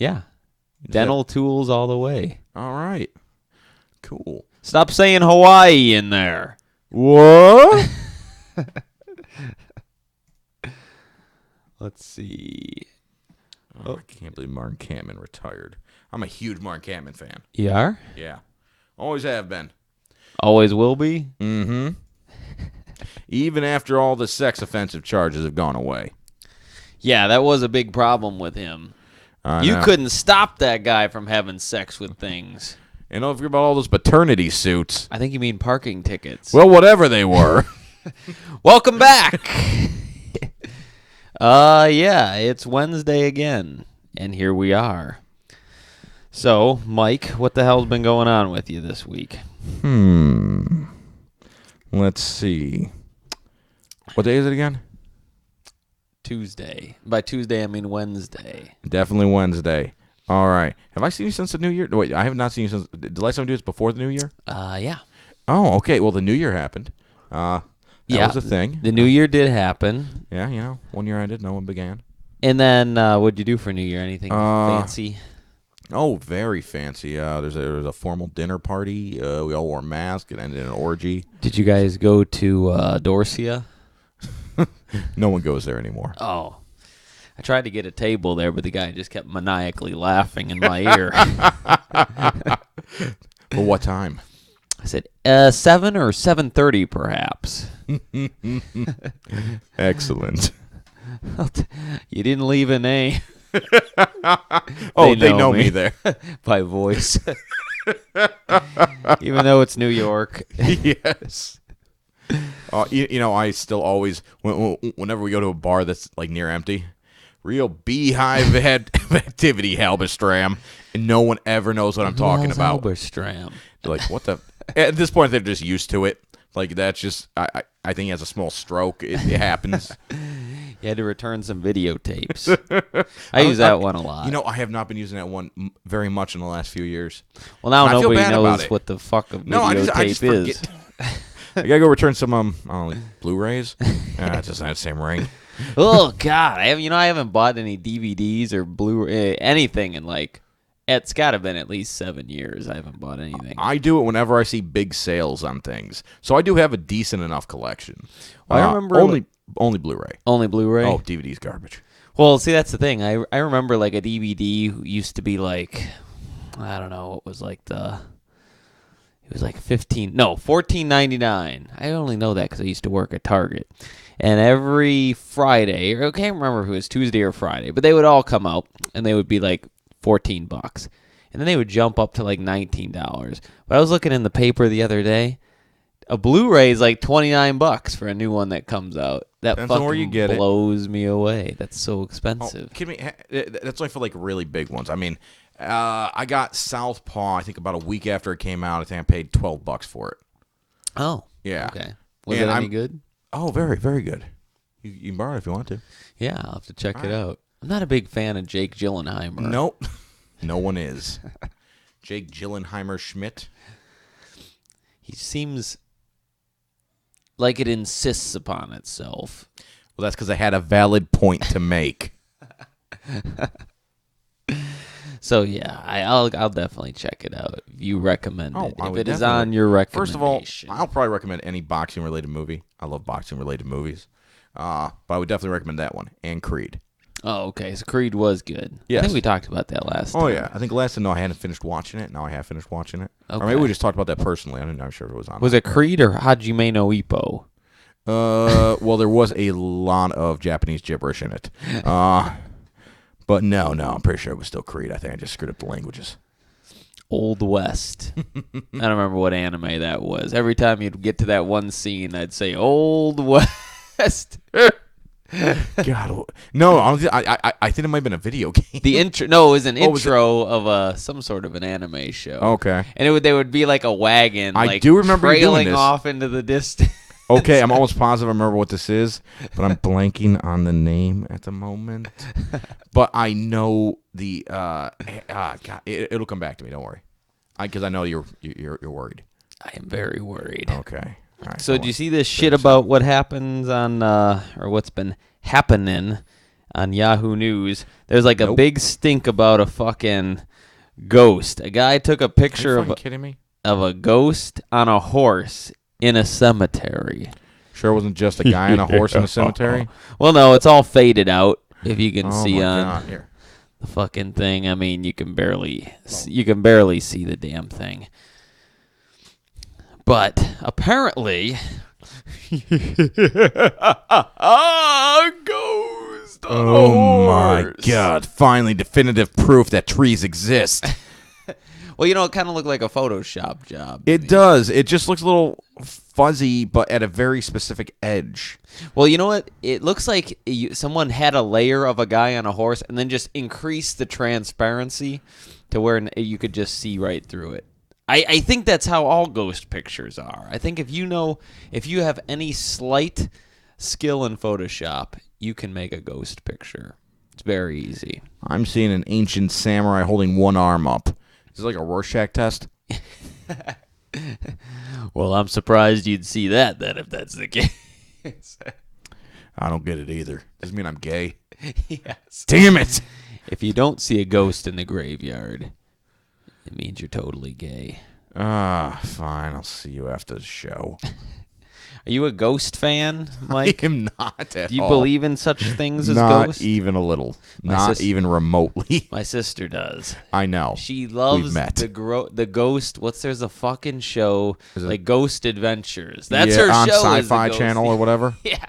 Yeah. Dental tools all the way. All right. Cool. Stop saying Hawaii in there. What? Let's see. Oh, I can't believe Martin Kampman retired. I'm a huge Martin Kampman fan. You are? Yeah. Always have been. Always will be? Mm-hmm. Even after all the sex offensive charges have gone away. Yeah, that was a big problem with him. You couldn't stop that guy from having sex with things. And don't forget about all those paternity suits. I think you mean parking tickets. Well, whatever they were. Welcome back. Yeah, it's Wednesday again, and here we are. So, Mike, what the hell's been going on with you this week? Let's see. What day is it again? Tuesday. By Tuesday, I mean Wednesday. Definitely Wednesday. All right. Have I seen you since the New Year? No, wait, I have not seen you since. The last time we do this before the New Year? Yeah. Oh, okay. Well, the New Year happened. That was a thing. The New Year did happen. Yeah, 1 year ended, no one began. And then, what'd you do for New Year? Anything fancy? Oh, very fancy. There was a formal dinner party. We all wore masks. It ended in an orgy. Did you guys go to Dorsia? No one goes there anymore. Oh. I tried to get a table there, but the guy just kept maniacally laughing in my ear. But what time? I said, 7 or 7:30, perhaps. Excellent. You didn't leave a name. Oh, they know me there. By voice. Even though it's New York. Yes. I still always, whenever we go to a bar that's like near empty, real beehive of activity, Halberstram, and no one ever knows what I'm talking about. Halberstram. They're like, what the? At this point, they're just used to it. Like, that's just, I think he has a small stroke. It happens. You had to return some videotapes. I use that one a lot. I have not been using that one very much in the last few years. Well, now I feel nobody bad about knows it. what the fuck a I videotape just is. forget. I gotta go return some Blu-rays. It doesn't have the same ring. Oh God, I haven't bought any DVDs or Blu-ray anything in it's got to have been at least 7 years. I haven't bought anything. I do it whenever I see big sales on things, so I do have a decent enough collection. Well, I remember only Blu-ray. Only Blu-ray. Oh, DVD's garbage. Well, see, that's the thing. I remember a DVD used to be I don't know, it was it was $14.99. I only know that because I used to work at Target. And every Friday, I can't remember if it was Tuesday or Friday, but they would all come out and they would be $14. And then they would jump up to $19. But I was looking in the paper the other day. A Blu-ray is $29 for a new one that comes out. That Depends on where you get blows me away. That's so expensive. Oh, kidding me? That's only for really big ones. I mean, I got Southpaw. I think about a week after it came out. I think I paid $12 for it. Oh, yeah. Okay. Was it any good? Oh, very, very good. You can borrow it if you want to. Yeah, I'll have to check it out. I'm not a big fan of Jake Gyllenheimer. Nope. No one is. Jake Gyllenheimer Schmidt. He seems like it insists upon itself. Well, that's because I had a valid point to make. So, yeah, I'll definitely check it out. You recommend it. If it is on your recommendation. First of all, I'll probably recommend any boxing-related movie. I love boxing-related movies. But I would definitely recommend that one. And Creed. Oh, okay. So Creed was good. Yes. I think we talked about that last time. Oh, yeah. I think last time, I hadn't finished watching it. Now I have finished watching it. Okay. Or maybe we just talked about that personally. I'm not sure if it was on. Was it Creed or Hajime no Ippo? Well, there was a lot of Japanese gibberish in it. But no, I'm pretty sure it was still Creed. I think I just screwed up the languages. Old West. I don't remember what anime that was. Every time you'd get to that one scene, I'd say Old West. God, no, honestly, I think it might have been a video game. It was an intro of some sort of an anime show. Okay, and they would be like a wagon. I do remember you doing trailing this. off into the distance. Okay, I'm almost positive I remember what this is, but I'm blanking on the name at the moment. But I know the God, it'll come back to me. Don't worry, because I know you're worried. I am very worried. Okay. All right, so do you see this shit about what happens on or what's been happening on Yahoo News. There's like a Nope. big stink about a fucking ghost. A guy took a Are you picture fucking kidding me? of a ghost on a horse in a cemetery. Sure wasn't just a guy on a horse in a cemetery? Well, no, it's all faded out. If you can Oh see my on God. Here. the fucking thing, I mean, you can barely see the damn thing. But apparently, ghost on a Oh my horse. God. Finally definitive proof that trees exist. Well, it kind of looked like a Photoshop job. It does. It just looks a little fuzzy, but at a very specific edge. Well, you know what? It looks like someone had a layer of a guy on a horse and then just increased the transparency to where you could just see right through it. I think that's how all ghost pictures are. I think if you have any slight skill in Photoshop, you can make a ghost picture. It's very easy. I'm seeing an ancient samurai holding one arm up. Is it like a Rorschach test? Well, I'm surprised you'd see that then if that's the case. I don't get it either. Doesn't mean I'm gay. Yes. Damn it! If you don't see a ghost in the graveyard, it means you're totally gay. Fine. I'll see you after the show. Are you a ghost fan, Mike? I am not at Do you all. believe in such things as Not ghosts? even a little. My Not sis- even remotely. My sister does. I know. She loves met. the ghost. There's a fucking show Is it- like Ghost Adventures. That's Yeah, her on show. is the Sci-Fi Ghost- Channel or whatever. Yeah.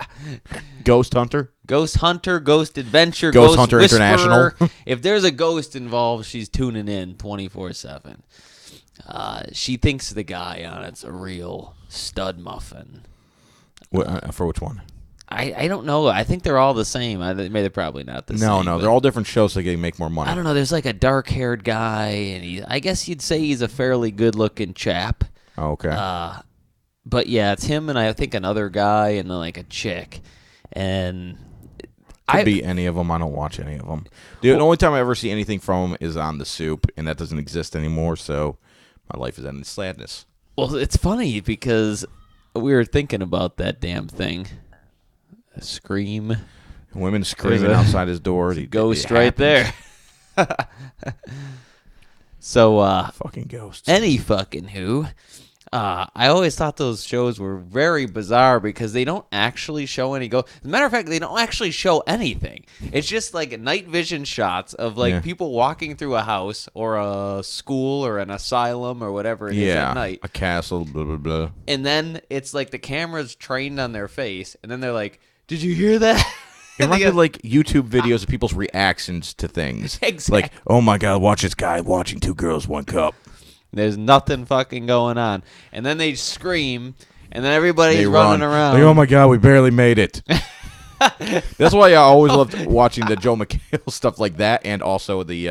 Ghost Hunter. Ghost Hunter, Ghost Adventure, Ghost Hunter Whisperer. International. If there's a ghost involved, she's tuning in 24/7. She thinks the guy on it's a real stud muffin. For which one? I don't know. I think they're all the same. They're probably not the same. No, but they're all different shows so they can make more money. I don't know. There's like a dark-haired guy, and I guess you'd say he's a fairly good-looking chap. Oh, okay. But yeah, it's him and I think another guy and then like a chick. And Could be any of them. I don't watch any of them. The only time I ever see anything from them is on The Soup, and that doesn't exist anymore, so my life is ending sadness. Well, it's funny because we were thinking about that damn thing. A Scream. Women screaming There's a outside his door. Ghost It right happens. there. So, Fucking ghosts. any fucking who. I always thought those shows were very bizarre because they don't actually show any ghosts. As a matter of fact, they don't actually show anything. It's just like night vision shots of like people walking through a house or a school or an asylum or whatever it is at night. A castle, blah, blah, blah. And then it's like the camera's trained on their face, and then they're like, "Did you hear that?" It reminds me of like YouTube videos of people's reactions to things. Exactly. Like, oh my God, watch this guy watching Two Girls, One Cup. There's nothing fucking going on. And then they scream, and then everybody's They running run. around. Like, oh my God, we barely made it. That's why I always loved watching the Joe McHale stuff like that, and also the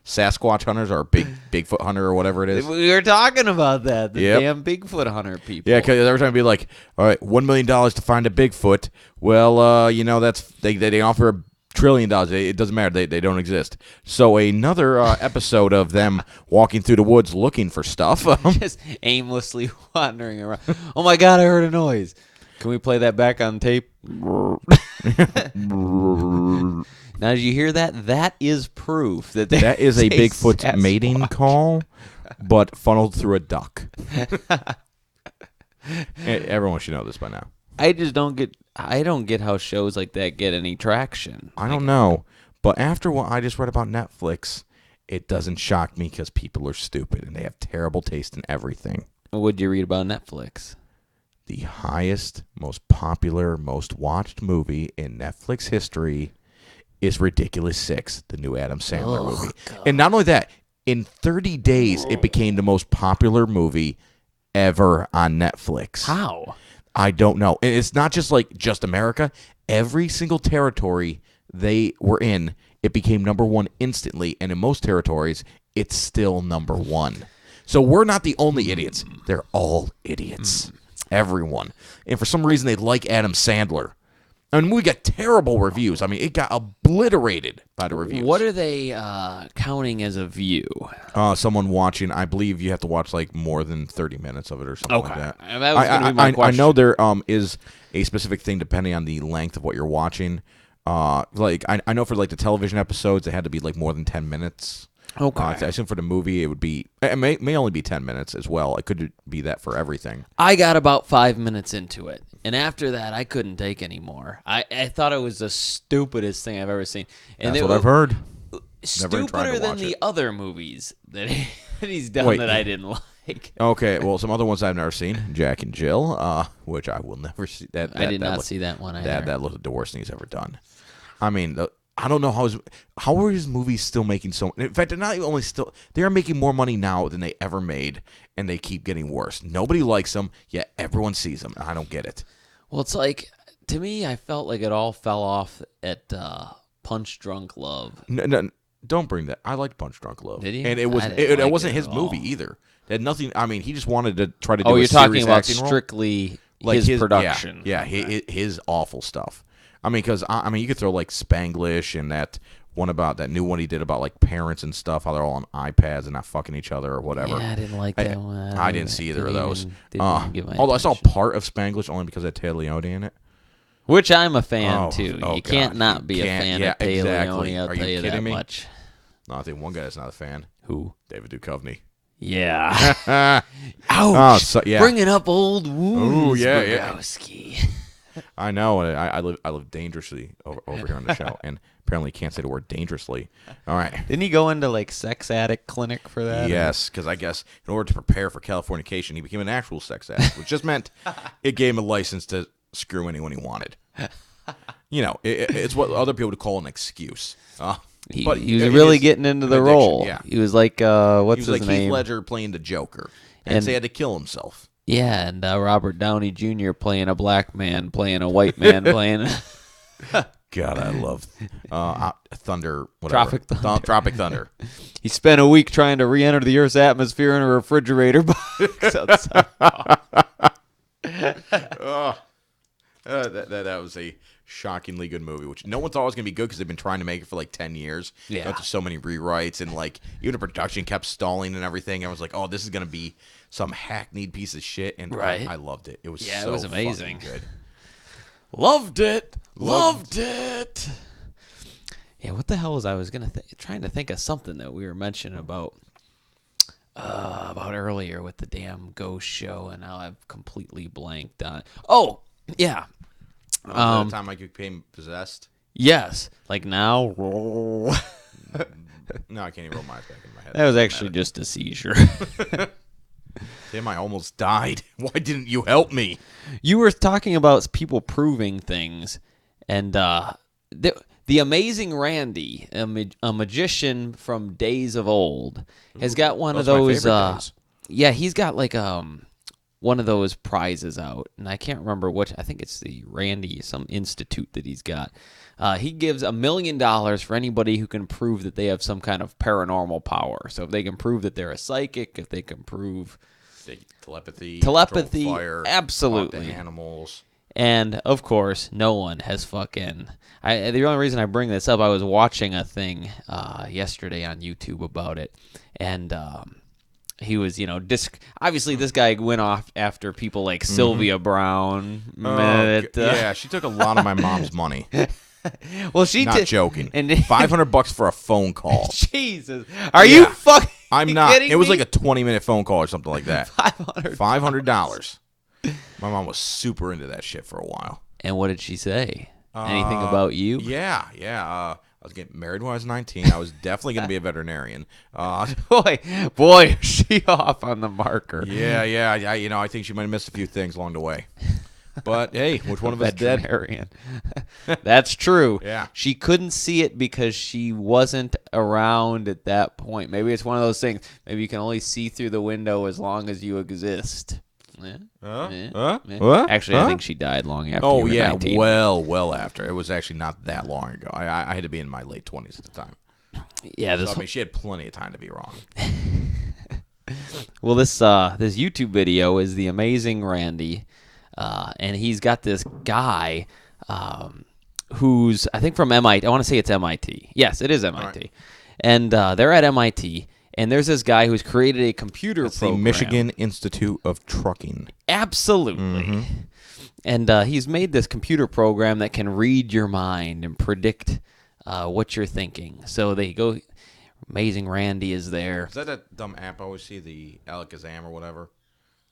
Sasquatch hunters or Bigfoot hunter or whatever it is. We were talking about that. The Yep. damn Bigfoot hunter people. Yeah, because every time it'd be like, all right, $1 million to find a Bigfoot. Well, that's they offer $1 trillion. It doesn't matter. They don't exist. So another episode of them walking through the woods looking for stuff. Just aimlessly wandering around. Oh my God, I heard a noise. Can we play that back on tape? Now, did you hear that? That is proof that That is a Bigfoot Sasquatch. mating call, but funneled through a duck. Everyone should know this by now. I don't get how shows like that get any traction. I don't know, but after what I just read about Netflix, it doesn't shock me because people are stupid and they have terrible taste in everything. What did you read about Netflix? The highest, most popular, most watched movie in Netflix history is Ridiculous 6, the new Adam Sandler movie. God. And not only that, in 30 days, it became the most popular movie ever on Netflix. How? I don't know. And it's not just America. Every single territory they were in, it became number one instantly. And in most territories, it's still number one. So we're not the only idiots. They're all idiots. Everyone. And for some reason, they like Adam Sandler. And we got terrible reviews. I mean, it got obliterated by the reviews. What are they counting as a view? Someone watching, I believe you have to watch like more than 30 minutes of it or something like that. That was gonna be my I question. know there is a specific thing depending on the length of what you're watching. Like I know for like the television episodes, it had to be like more than 10 minutes. Okay. I assume for the movie, it would be. It may only be 10 minutes as well. It could be that for everything. I got about 5 minutes into it, and after that, I couldn't take any more. I thought it was the stupidest thing I've ever seen. And That's what I've heard. Stupider than the other movies that he's done Wait. that I didn't like. Okay, well, some other ones I've never seen, Jack and Jill, which I will never see. I did not see that one either. That looked like the worst thing he's ever done. I mean, I don't know how are his movies still making so. In fact, they're not even only still. They are making more money now than they ever made, and they keep getting worse. Nobody likes them, yet everyone sees them. I don't get it. Well, it's like to me, I felt like it all fell off at Punch Drunk Love. No, don't bring that. I liked Punch Drunk Love. Did you? And it wasn't his movie either. It had nothing. I mean, he just wanted to try to do. Oh, you're talking about acting strictly like his production. Yeah, his awful stuff. I mean, because you could throw like Spanglish and that one about that new one he did about like parents and stuff, how they're all on iPads and not fucking each other or whatever. Yeah, I didn't like that one. I didn't see either of those. Although I saw part of Spanglish only because it had Taylor Leone in it. Which I'm a fan too. You God. can't not be a fan of Taylor exactly. Leone. I'll tell you that much. No, I think one guy that's not a fan. Who? David Duchovny. Yeah. Ouch. Oh, so, yeah. Bringing up old wounds. Ooh, yeah, Bogowski. I know. I live dangerously over here on the show, and apparently can't say the word dangerously. All right. Didn't he go into like sex addict clinic for that? Yes, because I guess in order to prepare for Californication, he became an actual sex addict, which just meant it gave him a license to screw anyone he wanted. You know, it's what other people would call an excuse. He was really getting into the role. Yeah. He was like, what's his like name? Heath Ledger playing the Joker, and so he had to kill himself. Yeah, and Robert Downey Jr. playing a black man, playing a white man, playing. God, I love Thunder. Whatever. Tropic Thunder. He spent a week trying to re-enter the Earth's atmosphere in a refrigerator box outside. That was a shockingly good movie, which no one thought was going to be good because they've been trying to make it for like 10 years. Yeah. After so many rewrites and like even the production kept stalling and everything. I was like, oh, this is going to be some hackneyed piece of shit. And right. I loved it. It was it so was amazing. good. Loved it. Loved it. Yeah, what the hell was I was trying to think of something that we were mentioning about earlier with the damn ghost show, and now I've completely blanked on. Oh, yeah. The time I became possessed. Yes, like now. No, I can't even roll my eyes back in my head. That was actually just a seizure. Tim, I almost died. Why didn't you help me? You were talking about people proving things, and the amazing Randy, a magician from days of old, has got one of those. Yeah, he's got like one of those prizes out, and I can't remember which. I think it's the Randy some institute that he's got. He gives $1 million for anybody who can prove that they have some kind of paranormal power. So if they can prove that they're a psychic, if they can prove telepathy, fire, absolutely, talk to animals. And of course, no one has fucking. The only reason I bring this up, I was watching a thing yesterday on YouTube about it, and he was, obviously this guy went off after people like Sylvia Brown. Yeah, she took a lot of my mom's money. Well, she not joking. And $500 for a phone call. Jesus, are you fucking? I'm not. Kidding it was me? like a 20-minute phone call or something like that. $500. My mom was super into that shit for a while. And what did she say? Anything about you? Yeah. I was getting married when I was 19. I was definitely going to be a veterinarian. Boy, is she off on the marker. Yeah. I think she might have missed a few things along the way. But hey, which one of us did? Veterinarian. That's true. Yeah. She couldn't see it because she wasn't around at that point. Maybe it's one of those things. Maybe you can only see through the window as long as you exist. What? Actually, I think she died long after. Oh, you were 19. well after. It was actually not that long ago. I had to be in my late 20s at the time. Yeah, she had plenty of time to be wrong. Well, this YouTube video is the amazing Randy, and he's got this guy who's I think from MIT. I want to say it's MIT. Yes, it is MIT, right. And they're at MIT. And there's this guy who's created a computer program. The Michigan Institute of Trucking. Absolutely. Mm-hmm. And he's made this computer program that can read your mind and predict what you're thinking. So they go. Amazing Randy is there. Is that dumb app I always see, the Alakazam or whatever?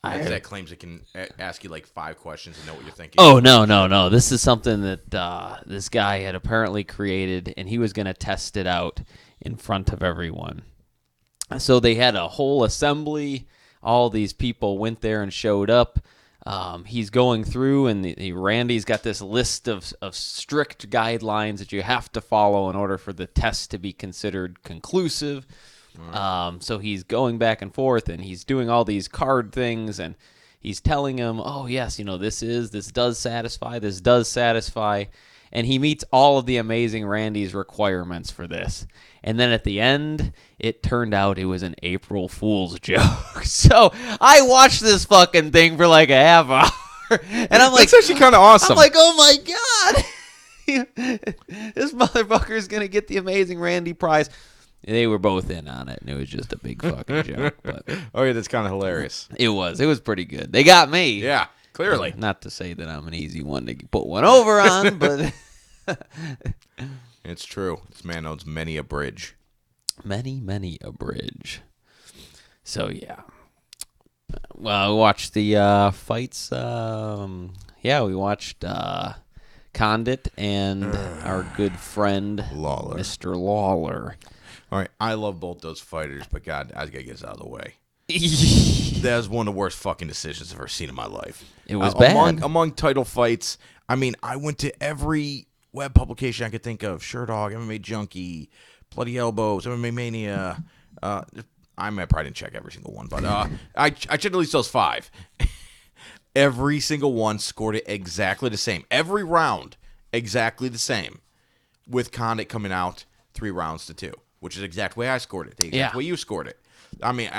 I That claims it can ask you like 5 questions and know what you're thinking. Oh, no, no, no. This is something that this guy had apparently created, and he was going to test it out in front of everyone. So they had a whole assembly. All these people went there and showed up. He's going through, and Randy's got this list of strict guidelines that you have to follow in order for the test to be considered conclusive. So he's going back and forth, and he's doing all these card things, and he's telling him, oh, yes, this does satisfy. And he meets all of the Amazing Randy's requirements for this. And then at the end, it turned out it was an April Fool's joke. So I watched this fucking thing for like a half hour. And I'm like, that's actually kind of awesome. I'm like, oh my God. This motherfucker's going to get the Amazing Randy prize. They were both in on it, and it was just a big fucking joke. But oh, yeah, that's kind of hilarious. It was pretty good. They got me. Yeah, clearly. Not to say that I'm an easy one to put one over on, but it's true. This man owns many a bridge. Many a bridge. So, yeah. Well, we watched the fights. We watched Condit and our good friend, Lawler. Mr. Lawler. All right, I love both those fighters, but God, I gotta get this out of the way. That was one of the worst fucking decisions I've ever seen in my life. It was bad. Among title fights, I mean, I went to every web publication I could think of. Sherdog, MMA Junkie, Bloody Elbows, MMA Mania. I probably didn't check every single one, but I checked at least those 5. Every single one scored it exactly the same. Every round, exactly the same. With Condit coming out 3 rounds to 2. Which is the exact way I scored it. The exact way you scored it. I mean,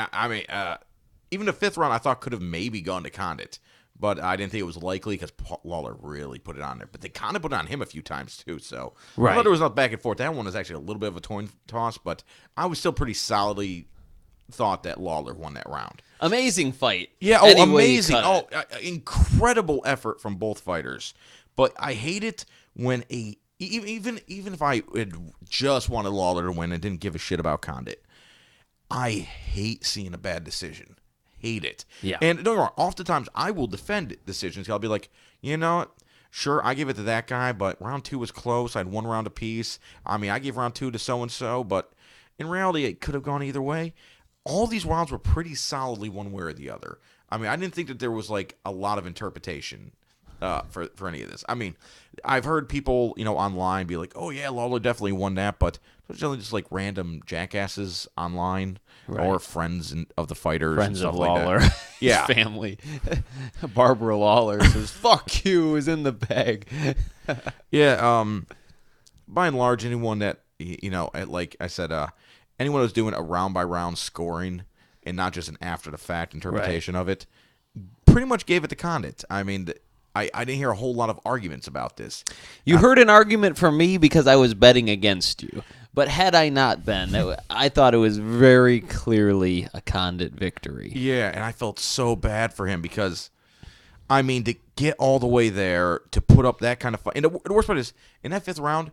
even the 5th round I thought could have maybe gone to Condit, but I didn't think it was likely because Lawler really put it on there. But they kind of put it on him a few times too. So I thought there was not back and forth. That one was actually a little bit of a coin toss, but I was still pretty solidly thought that Lawler won that round. Amazing fight. Yeah. Oh, amazing. Oh, incredible effort from both fighters. But I hate it when even if I had just wanted Lawler to win and didn't give a shit about Condit, I hate seeing a bad decision. Hate it. Yeah. And don't get me wrong, oftentimes I will defend decisions. I'll be like, you know what? Sure, I give it to that guy, but round 2 was close. I had 1 round apiece. I mean, I gave round 2 to so-and-so, but in reality, it could have gone either way. All these rounds were pretty solidly one way or the other. I mean, I didn't think that there was like a lot of interpretation for any of this. I mean, I've heard people, online be like, "Oh yeah, Lawler definitely won that," but those are generally just like random jackasses online or friends of the fighters, friends and stuff of like Lawler, that. Yeah, his family. Barbara Lawler says, "Fuck you," was in the bag. Yeah. By and large, anyone that like I said, anyone who's doing a round by round scoring and not just an after the fact interpretation of it, pretty much gave it to Condit. I mean. I didn't hear a whole lot of arguments about this. You heard an argument from me because I was betting against you. But had I not been, I thought it was very clearly a Condit victory. Yeah, and I felt so bad for him because, I mean, to get all the way there, to put up that kind of fight. And the worst part is, in that 5th round,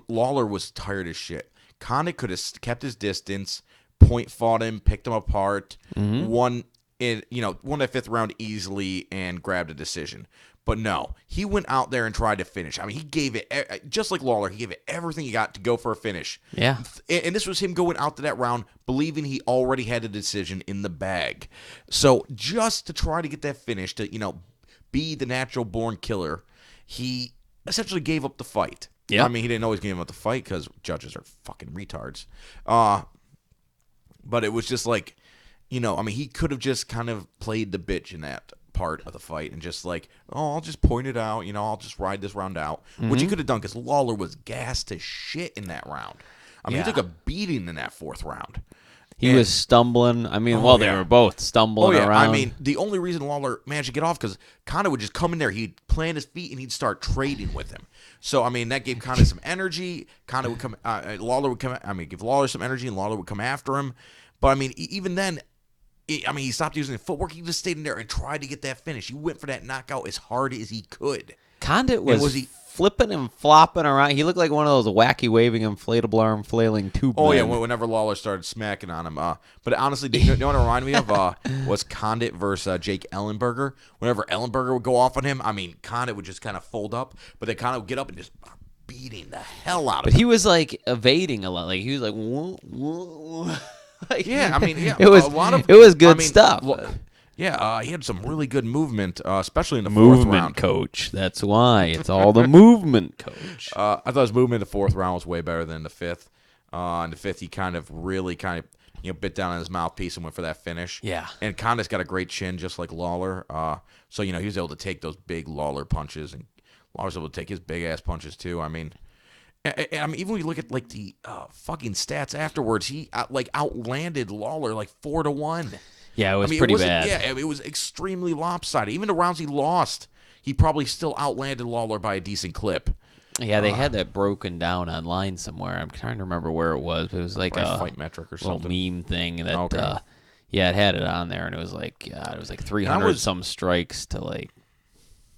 Lawler was tired as shit. Condit could have kept his distance, point fought him, picked him apart, won that 5th round easily and grabbed a decision. But no, he went out there and tried to finish. I mean, he gave it, just like Lawler, he gave it everything he got to go for a finish. Yeah. And this was him going out to that round believing he already had a decision in the bag. So just to try to get that finish, to, be the natural-born killer, he essentially gave up the fight. Yeah. I mean, he didn't always give up the fight because judges are fucking retards. But it was just like, he could have just kind of played the bitch in that part of the fight and just like, oh, I'll just point it out, I'll just ride this round out, which he could have done because Lawler was gassed to shit in that round. I mean, he took a beating in that 4th round. He was stumbling. I mean, they were both stumbling around. I mean, the only reason Lawler managed to get off because Conor would just come in there, he'd plant his feet, and he'd start trading with him. So, I mean, that gave Conor some energy. Conor would come, Lawler would come, give Lawler some energy, and Lawler would come after him. But, I mean, even then, he stopped using the footwork. He just stayed in there and tried to get that finish. He went for that knockout as hard as he could. Condit And was flipping and flopping around. He looked like one of those wacky waving inflatable arm flailing tube Oh, yeah, men. whenever Lawler started smacking on him. But honestly, you know what it reminded me of? Was Condit versus Jake Ellenberger. Whenever Ellenberger would go off on him, Condit would just kind of fold up, but they kind of would get up and just beating the hell out of But him. he was like evading a lot. Like he was like, whoa, whoa. Like, Yeah, it was a lot of it was good stuff. Yeah, he had some really good movement, especially in the fourth round. Coach. That's why it's all the movement coach. I thought his movement in the fourth round was way better than the fifth. In the fifth, he kind of bit down on his mouthpiece and went for that finish. Yeah. And Condit's got a great chin, just like Lawler. So he was able to take those big Lawler punches, and Lawler's able to take his big ass punches too. And even when you look at like the fucking stats afterwards, he outlanded Lawler like 4-1. Yeah, it was pretty bad. Yeah, it was extremely lopsided. Even the rounds he lost, he probably still outlanded Lawler by a decent clip. Yeah, they had that broken down online somewhere. I'm trying to remember where it was, but it was like a Fight Metric or little something. meme thing that. Okay. Yeah, it had it on there, and it was like 300 some strikes to like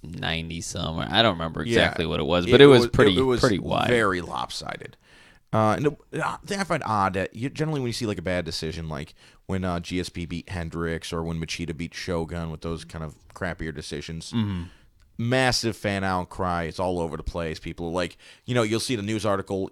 90 some. I don't remember exactly what it was, but it was pretty wide. Very lopsided. And the thing I find odd that generally when you see like a bad decision, like when GSP beat Hendricks or when Machida beat Shogun with those kind of crappier decisions, massive fan outcry. It's all over the place. People are like, you'll see the news article,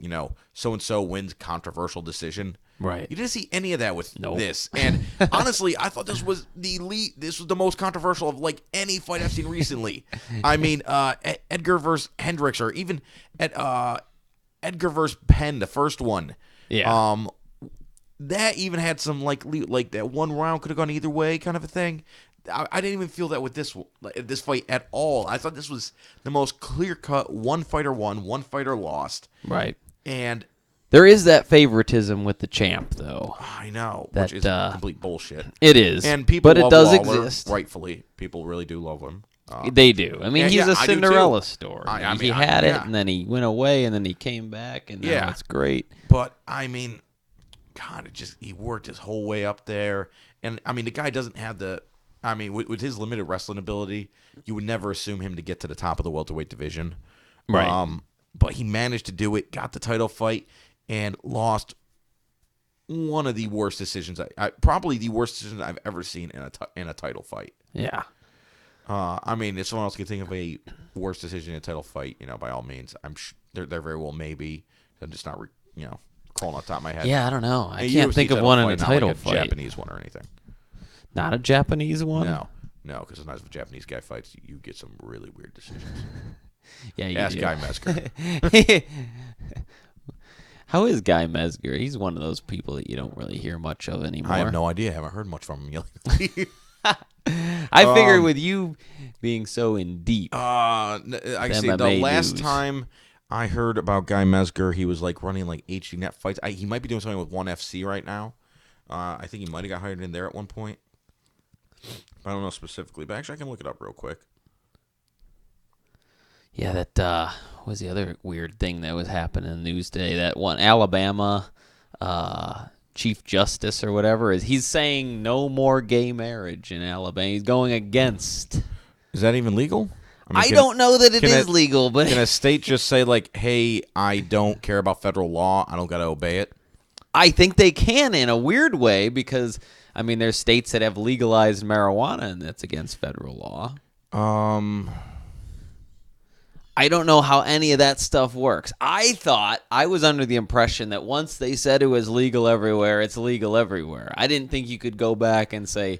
so and so wins controversial decision. Right. You didn't see any of that with this. And honestly, I thought this was the most controversial of like any fight I've seen recently. Edgar versus Hendricks, or even at Edgar versus Penn, the first one. Yeah. That even had some like that one round could have gone either way kind of a thing. I didn't even feel that with this fight at all. I thought this was the most clear cut. One fighter won, one fighter lost. Right. And there is that favoritism with the champ, though. I know, that, which is complete bullshit. It is, and people, but love it does Lawler, exist. Rightfully, people really do love him. They do. He's a I do Cinderella too. story. He had it, and then he went away, and then he came back, and now it's great. But God, he worked his whole way up there, and the guy doesn't have the. With his limited wrestling ability, you would never assume him to get to the top of the welterweight division. Right. But he managed to do it, got the title fight, and lost one of the worst decisions. Probably the worst decision I've ever seen in a title fight. Yeah. If someone else could think of a worse decision in a title fight, by all means, I'm sure there very well may be. I'm just not, calling off the top of my head. Yeah, I don't know. I can't think of one in a title fight. Japanese one or anything. Not a Japanese one? No, because sometimes if a Japanese guy fights, you get some really weird decisions. Yeah, you Ask do. Guy Mesker. How is Guy Mesger? He's one of those people that you don't really hear much of anymore. I have no idea. I haven't heard much from him lately. I figured with you being so in deep. I see. The last time I heard about Guy Mesger, he was like running like HD Net fights. He might be doing something with ONE FC right now. I think he might have got hired in there at one point. I don't know specifically, but actually I can look it up real quick. Yeah, that was the other weird thing that was happening in the news today. That one Alabama Chief Justice or whatever he's saying no more gay marriage in Alabama. He's going against. Is that even legal? I don't know that it is legal, but can a state just say like, "Hey, I don't care about federal law. I don't got to obey it"? I think they can in a weird way because there's states that have legalized marijuana and that's against federal law. I don't know how any of that stuff works. I was under the impression that once they said it was legal everywhere, it's legal everywhere. I didn't think you could go back and say,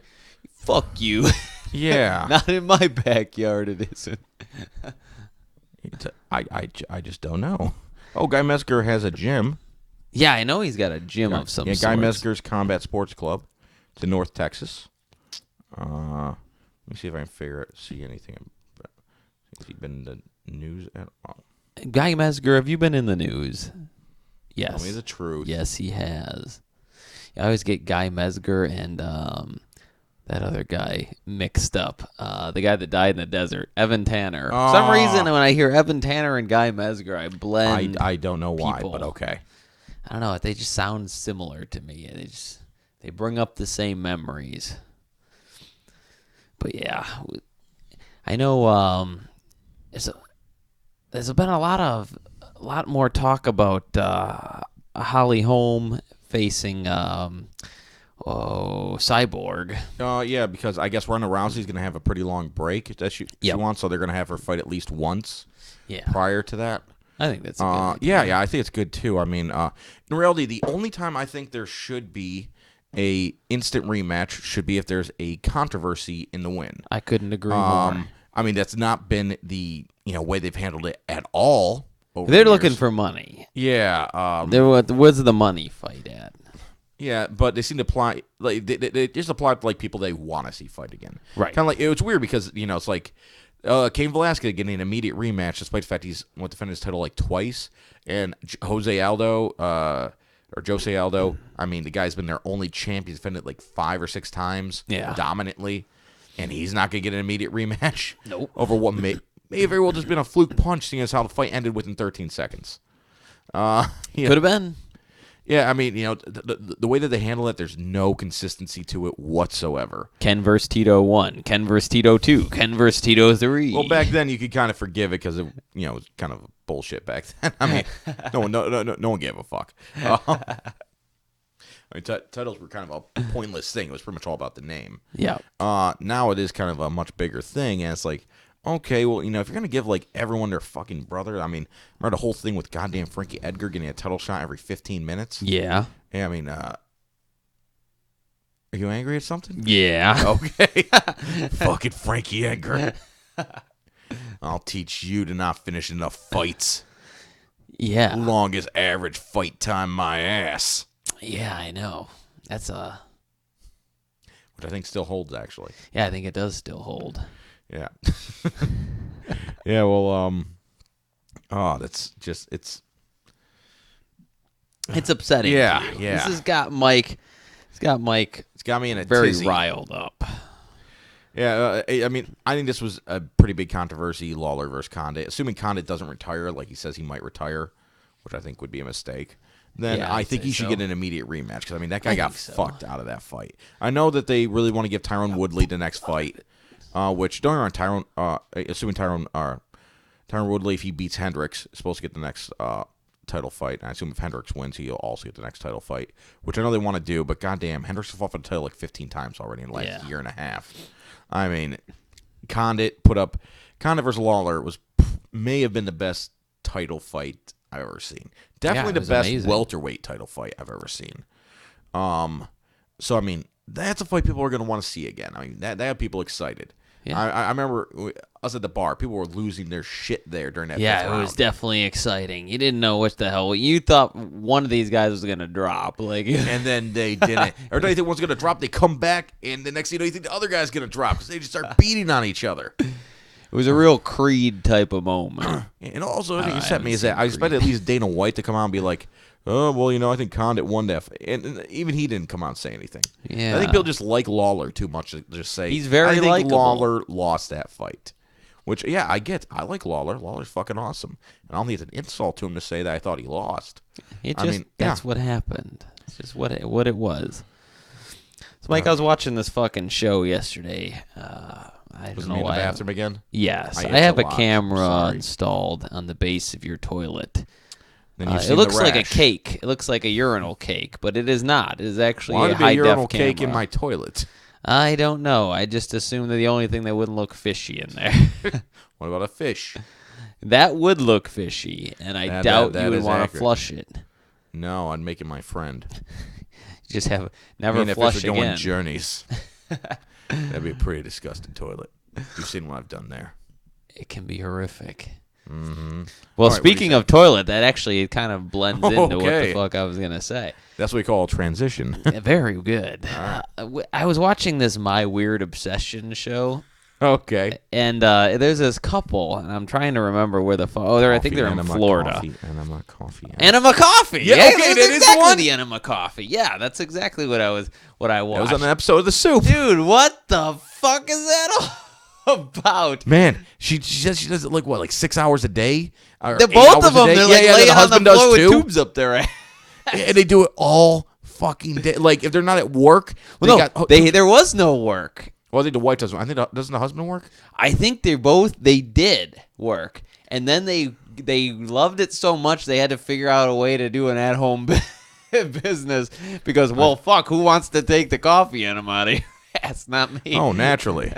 fuck you. Yeah. Not in my backyard, it isn't. I just don't know. Oh, Guy Mesker has a gym. Yeah, I know he's got a gym of some sort. Guy Mesker's Combat Sports Club. It's in North Texas. Let me see if I can see anything. Has he been in the news at all? Guy Mesger, have you been in the news? Yes. Tell me the truth. Yes, he has. I always get Guy Mesger and that other guy mixed up. The guy that died in the desert, Evan Tanner. For some reason, when I hear Evan Tanner and Guy Mesger, I blend. I don't know why, people. but okay. I don't know. They just sound similar to me. They bring up the same memories. But yeah, I know. There's there's been a lot more talk about Holly Holm facing Cyborg. Yeah, because I guess Ronda Rousey's going to have a pretty long break that she wants, so they're going to have her fight at least once prior to that. I think that's a good idea. Yeah, I think it's good too. I mean, in reality, the only time I think there should be a instant rematch should be if there's a controversy in the win. I couldn't agree more. I mean, that's not been the way they've handled it at all. They're looking for money. Yeah. Where's the money fight at? Yeah, but they seem to apply like they just apply to like people they want to see fight again. Right. Kind of like it's weird because it's like Cain Velasquez getting an immediate rematch despite the fact he's defended his title like twice, and Jose Aldo. I mean, the guy's been their only champ. He's defended like 5 or 6 times dominantly, and he's not going to get an immediate rematch. Nope. Over what may very well just been a fluke punch, seeing as how the fight ended within 13 seconds. Could have been. Yeah, I mean, the way that they handle it, there's no consistency to it whatsoever. Ken versus Tito 1, Ken versus Tito 2, Ken versus Tito 3. Well, back then you could kind of forgive it because it was kind of bullshit back then. I mean, no one gave a fuck. I mean, titles were kind of a pointless thing. It was pretty much all about the name. Yeah. Now it is kind of a much bigger thing, and it's like, okay, well, if you're going to give, like, everyone their fucking brother, I mean, remember the whole thing with goddamn Frankie Edgar getting a title shot every 15 minutes? Yeah. Yeah, I mean, are you angry at something? Yeah. Okay. Fucking Frankie Edgar. I'll teach you to not finish enough fights. Yeah. Longest average fight time, my ass. Yeah, I know. That's Which I think still holds, actually. Yeah, I think it does still hold. Yeah. Yeah, well, that's just, it's upsetting. Yeah, to you. yeah. This has got Mike, it's got me in a very tizzy. riled up. Yeah, I mean, I think this was a pretty big controversy, Lawler versus Condit. Assuming Condit doesn't retire, like he says he might retire, which I think would be a mistake, then I think he should get an immediate rematch. Because, I mean, that guy got fucked out of that fight. I know that they really want to give Tyron Woodley the next fight, which, don't get me wrong, assuming Tyron Woodley, if he beats Hendricks, is supposed to get the next title fight. And I assume if Hendricks wins, he'll also get the next title fight, which I know they want to do, but goddamn, Hendricks has fought for the title like 15 times already in the last year and a half. I mean, Condit versus Lawler may have been the best title fight I've ever seen. Definitely the best welterweight title fight I've ever seen. So I mean, that's a fight people are going to want to see again. I mean, that had people excited. Yeah. I remember us at the bar, people were losing their shit there during that. Yeah, it was definitely exciting. You didn't know what the hell. You thought one of these guys was going to drop. And then they didn't. Every time you think one's going to drop, they come back, and the next thing you think the other guy's going to drop because they just start beating on each other. It was a real Creed type of moment. And also, I think you set me is that I expected at least Dana White to come out and be like, oh, well, I think Condit won that. And even he didn't come out and say anything. Yeah. I think people just like Lawler too much to just say, he's very I think likable. Lawler lost that fight. Which, yeah, I get. I like Lawler. Lawler's fucking awesome. And I don't think it's an insult to him to say that I thought he lost. That's what happened. It's just what it was. So, Mike, I was watching this fucking show yesterday. I was don't it know in the why. bathroom again? Yes. I have a camera installed on the base of your toilet. Then it looks like a cake. It looks like a urinal cake, but it is not. It is actually a high-def urinal camera. cake in my toilet? I don't know. I just assumed that the only thing that wouldn't look fishy in there. What about a fish? That would look fishy, and I doubt you would want to flush it. No, I'd make it my friend. Just never flush again. Going journeys. That'd be a pretty disgusting toilet. You've seen what I've done there. It can be horrific. Mm-hmm. Well, speaking of toilet, that actually kind of blends into what the fuck I was going to say. That's what we call a transition. Very good. I was watching this My Weird Obsession show. Okay. And there's this couple, and I'm trying to remember where the fuck. I think they're in Florida. Enema Coffee. Enema Coffee. Yeah, okay, that is exactly one. The Enema Coffee. Yeah, that's exactly what I watched. That was on an episode of The Soup. Dude, what the fuck is that all about? Man, she says she does it like 6 hours a day. Both of them, they're laying on the floor with tubes up there. And they do it all fucking day. Like, if they're not at work, there was no work. Well, I think the wife doesn't. I think doesn't the husband work? I think they did work, and then they loved it so much they had to figure out a way to do an at-home business because, well, fuck, who wants to take the coffee in them out of your ass? Not me. Oh, naturally.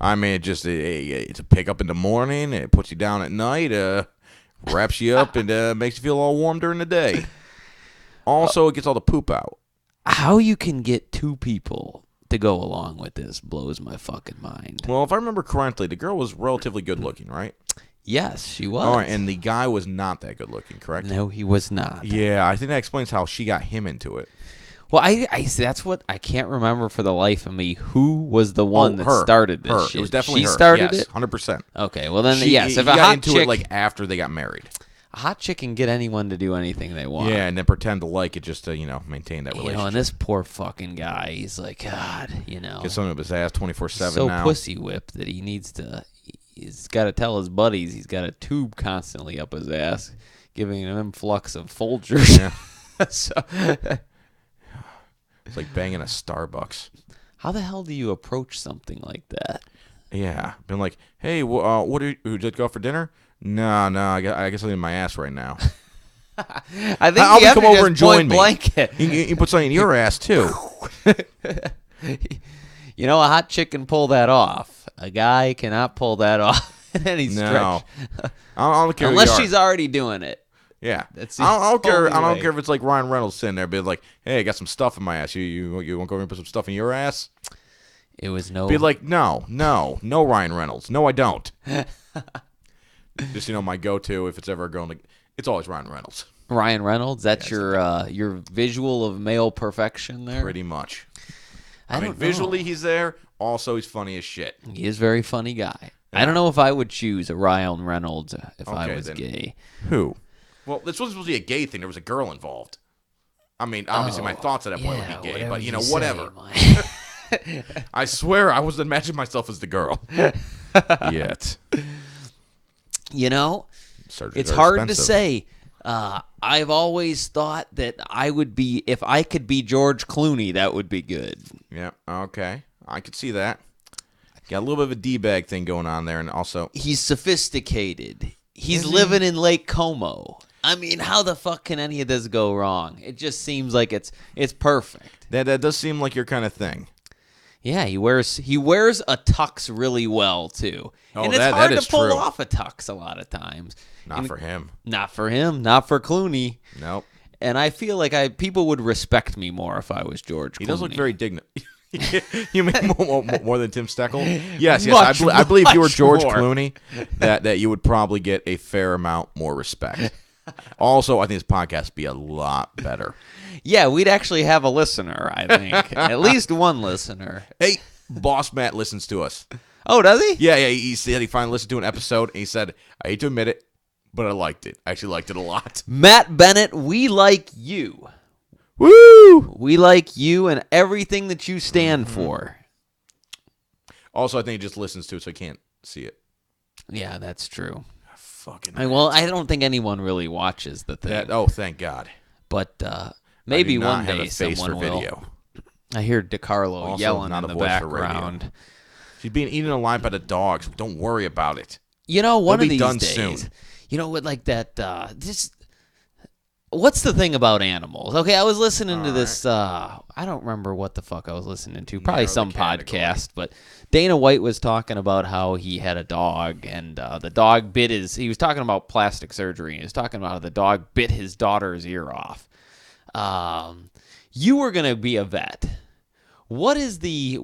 I mean, it's a pickup in the morning. It puts you down at night. Wraps you up and makes you feel all warm during the day. Also, it gets all the poop out. How you can get two people to go along with this blows my fucking mind. Well, if I remember correctly, the girl was relatively good looking, right? Yes, she was. All right, and the guy was not that good looking, correct? No, he was not. Yeah, I think that explains how she got him into it. Well, that's what I can't remember for the life of me. Who was the one that started this shit? It was definitely she her. started yes, it. 100%. Okay, well then, He if a got hot into chick, it like after they got married. a hot chick can get anyone to do anything they want. Yeah, and then pretend to like it just to maintain that relationship. And this poor fucking guy, he's like, God, Get something up his ass 24/7 so now. pussy whipped that he's got to tell his buddies he's got a tube constantly up his ass, giving him an influx of Folgers. Yeah. So, it's like banging a Starbucks. how the hell do you approach something like that? Yeah, been like, hey, what are you just go out for dinner? No, I guess I'm in my ass right now. I think I'll you have come to over just and join point me. blank it. You put something in your ass too. You know, a hot chick can pull that off. A guy cannot pull that off in any stretch. No, I don't care. Unless she's already doing it. Yeah, That's the I don't care. only I don't way. care if it's like Ryan Reynolds sitting there, be like, "Hey, I got some stuff in my ass. You want to go over and put some stuff in your ass?" It was no. Be like, no, Ryan Reynolds. No, I don't. Just my go-to if it's ever going to, it's always Ryan Reynolds. Ryan Reynolds. That's your visual of male perfection there. Pretty much. I mean, visually he's there. Also, he's funny as shit. He is a very funny guy. Yeah. I don't know if I would choose a Ryan Reynolds if I Okay, was then. gay. Who? Well, this wasn't supposed to be a gay thing. There was a girl involved. I mean, obviously my thoughts at that point would be gay, but whatever. I swear I wasn't imagining myself as the girl. Yet. Surgeries It's are hard expensive. to say. I've always thought that I would be, if I could be George Clooney, that would be good. Yeah, okay. I could see that. Got a little bit of a D-bag thing going on there, and also... He's sophisticated. He's Is he? living in Lake Como. I mean, how the fuck can any of this go wrong? It just seems like it's perfect. That does seem like your kind of thing. Yeah, he wears a tux really well too, Oh, and it's that hard is to pull true. off a tux a lot of times. Not for him. Not for him. Not for Clooney. Nope. And I feel like people would respect me more if I was George Clooney. He does look very dignified. You mean more than Tim Steckel? Yes. Much, I believe if you were much George more. Clooney, that you would probably get a fair amount more respect. Also, I think this podcast would be a lot better. Yeah, we'd actually have a listener, I think. At least one listener. Hey, Boss Matt listens to us. Oh, does he? Yeah. He said he finally listened to an episode, and he said, I hate to admit it, but I liked it. I actually liked it a lot. Matt Bennett, we like you. Woo! We like you and everything that you stand for. Also, I think he just listens to it, so he can't see it. Yeah, that's true. Fucking. I don't think anyone really watches the thing. Thank God. But maybe I do not one have day a face someone for will. video. I hear DeCarlo Also, yelling not in a the voice for radio. background. She's being eaten alive by the dogs. Don't worry about it. One It'll of be these done days. soon. With like that. What's the thing about animals? Okay, I was listening to this. I don't remember what the fuck I was listening to. Probably Narrow the some category. podcast. But Dana White was talking about how he had a dog, and the dog bit his. He was talking about plastic surgery. And he was talking about how the dog bit his daughter's ear off. You were gonna be a vet. What is the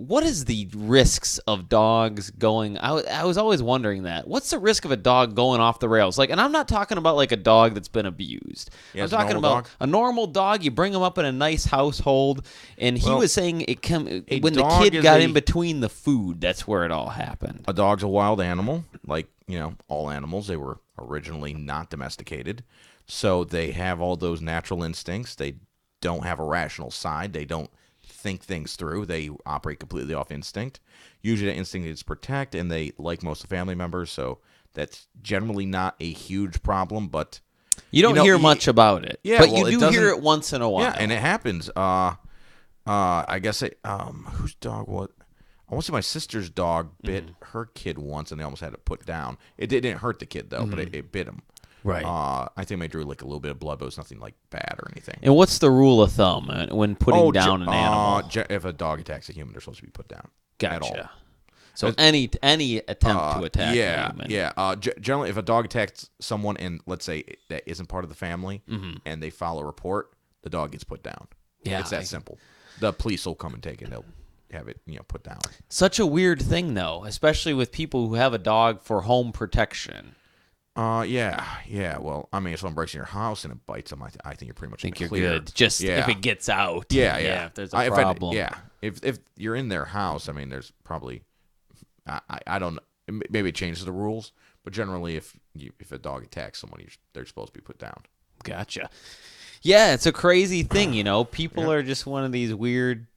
risks of dogs going? I was always wondering that. What's the risk of a dog going off the rails? And I'm not talking about like a dog that's been abused. Yeah, I'm it's a talking normal about dog. a normal dog. You bring him up in a nice household, and he Well, was saying when the dog kid is got a- in between the food, that's where it all happened. A dog's a wild animal. Like, all animals. They were originally not domesticated. So they have all those natural instincts. They don't have a rational side. They don't think things through. They operate completely off instinct. Usually that instinct is protect, and they like most of the family members, so that's generally not a huge problem, but You don't hear much about it, Yeah, but well, you it do hear doesn't- it once in a while. yeah, and it happens. I guess whose dog was I want to say my sister's dog bit her kid once, and they almost had it put down. It didn't hurt the kid though, but it bit him. Right. I think I drew like a little bit of blood, but it was nothing like bad or anything. And what's the rule of thumb when putting down an animal? If a dog attacks a human, they're supposed to be put down. Gotcha. At all. So any attempt to attack a human. Yeah. Generally, if a dog attacks someone, and let's say that isn't part of the family, and they file a report, the dog gets put down. Yeah, it's that simple. The police will come and take it. They'll have it, put down. Such a weird thing, though, especially with people who have a dog for home protection. Yeah. Well, I mean, if someone breaks in your house and it bites them, I think you're pretty much You're clear. good. Just if it gets out. Yeah. If there's a problem. If you're in their house, I mean, there's probably, I don't know, maybe it changes the rules, but generally, if a dog attacks someone, they're supposed to be put down. Gotcha. Yeah, it's a crazy thing, People are just one of these weird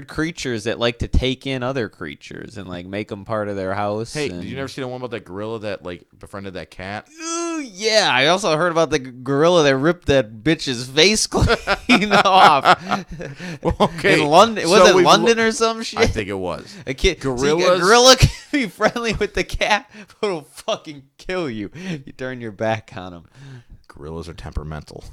creatures that like to take in other creatures and like make them part of their house. Hey, did you never see the one about that gorilla that like befriended that cat? Ooh, yeah, I also heard about the gorilla that ripped that bitch's face clean off. Okay, in London, was it London or some shit? I think it was. A gorilla can be friendly with the cat, but it'll fucking kill you. You turn your back on him. Gorillas are temperamental.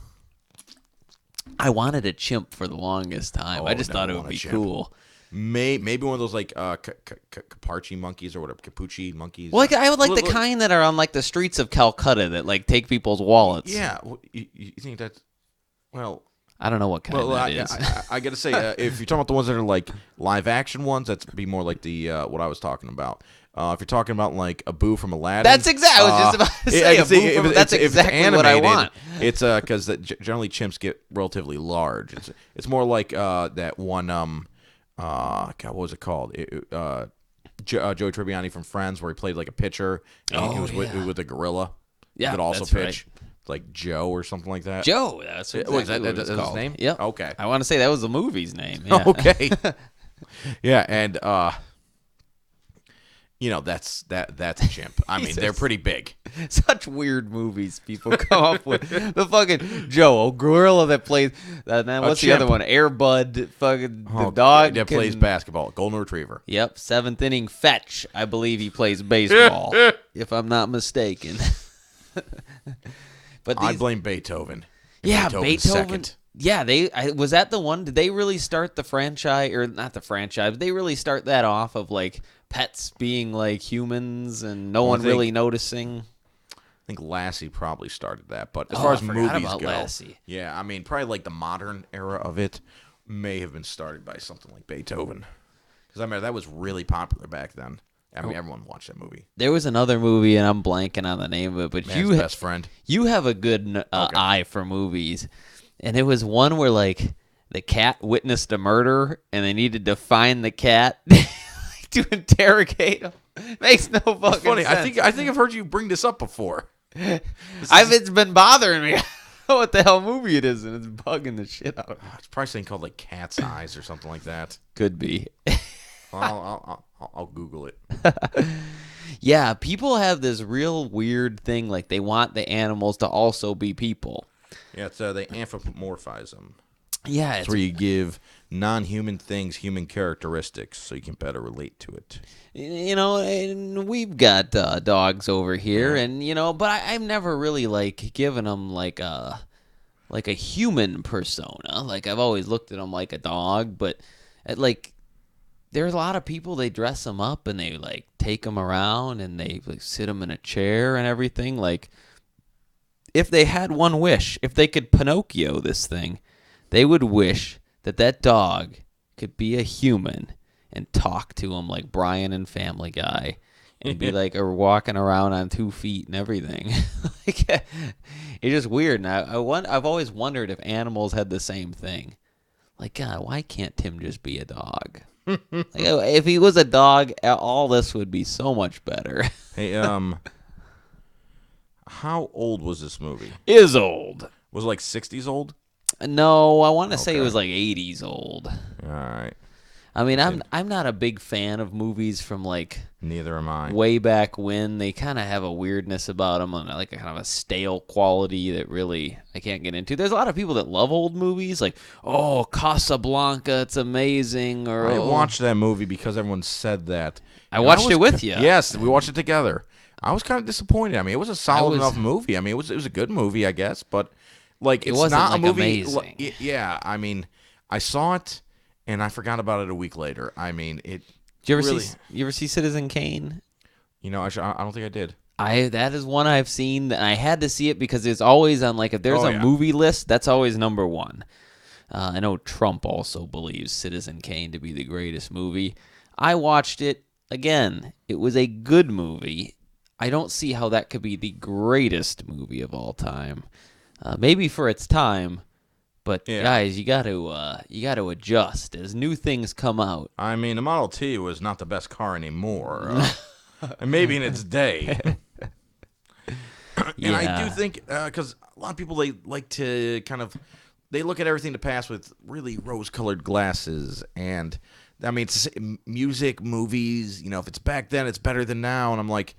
I wanted a chimp for the longest time. I just thought it would be cool. Maybe one of those like Caparchi monkeys or whatever, Capucci monkeys. Well, I would like the kind that are on like the streets of Calcutta that like take people's wallets. Yeah, you think that's I don't know what kind that is. I gotta say, if you're talking about the ones that are like live action ones, that's be more like the what I was talking about. If you're talking about like Abu from Aladdin, that's exactly. I was just about to say that's exactly animated, what I want. It's because generally chimps get relatively large. It's more like that one. God, what was it called? Joey Tribbiani from Friends, where he played like a pitcher, and he was with a gorilla. Yeah, could also pitch. Right. Like Joe or something like that. Joe, that's exactly what it's called. His name? Yep. Okay. I want to say that was the movie's name. Yeah. Okay. Yeah, and that's a chimp. I mean, they're pretty big. Such weird movies people come up with. The fucking Joe, a gorilla that plays. What's the other one? Air Bud, fucking the dog that plays basketball, golden retriever. Yep, seventh inning fetch. I believe he plays baseball, if I'm not mistaken. But I blame Beethoven. Yeah, Beethoven. Second. Yeah, was that the one? Did they really start the franchise, or not the franchise? Did they really start that off of like pets being like humans and no one really noticing? I think Lassie probably started that, but as far as movies go, Lassie. Yeah, I mean, probably like the modern era of it may have been started by something like Beethoven, because I remember that was really popular back then. I mean, everyone watched that movie. There was another movie, and I'm blanking on the name of it, but Man's Best Friend. You have a good eye for movies, and it was one where like the cat witnessed a murder, and they needed to find the cat to interrogate him. Makes no fucking funny. sense. I think I've heard you bring this up before. It's been bothering me. I don't know what the hell movie it is, and it's bugging the shit out of me. It's probably something called like Cat's Eyes or something like that. Could be. I'll Google it. Yeah, people have this real weird thing, like they want the animals to also be people. Yeah, it's they anthropomorphize them. Yeah, it's where you give non-human things human characteristics so you can better relate to it. And we've got dogs over here, and but I've never really like given them like a human persona. Like I've always looked at them like a dog, but there's a lot of people, they dress them up and they like take them around and they like sit them in a chair and everything. Like if they had one wish, if they could Pinocchio this thing, they would wish that dog could be a human and talk to him like Brian and Family Guy and be like walking around on 2 feet and everything. It's just weird. And I've always wondered if animals had the same thing. Like, God, why can't Tim just be a dog? If he was a dog, all this would be so much better. Hey, how old was this movie? Is old. Was it like 60s old? No, I want to say it was like 80s old. All right. I mean, I'm not a big fan of movies from like Neither am I. way back when. They kind of have a weirdness about them, and like a kind of a stale quality that really I can't get into. There's a lot of people that love old movies, like Casablanca, it's amazing. Or I watched that movie because everyone said that. I watched it with you. Yes, we watched it together. I was kind of disappointed. I mean, it was a solid enough movie. I mean, it was a good movie, I guess, but like it's wasn't, not like, a movie. amazing. Yeah, I mean, I saw it and I forgot about it a week later. I mean, it. Did you ever really, see Citizen Kane? I don't think I did. That is one I've seen. I had to see it because it's always on, like, if there's a movie list, that's always number one. I know Trump also believes Citizen Kane to be the greatest movie. I watched it again. It was a good movie. I don't see how that could be the greatest movie of all time. Maybe for its time, but guys, you got to adjust as new things come out. I mean, the Model T was not the best car anymore, and maybe in its day. And I do think because a lot of people, they like to they look at everything in the past with really rose-colored glasses, and I mean, it's music, movies. If it's back then, it's better than now, and I'm like.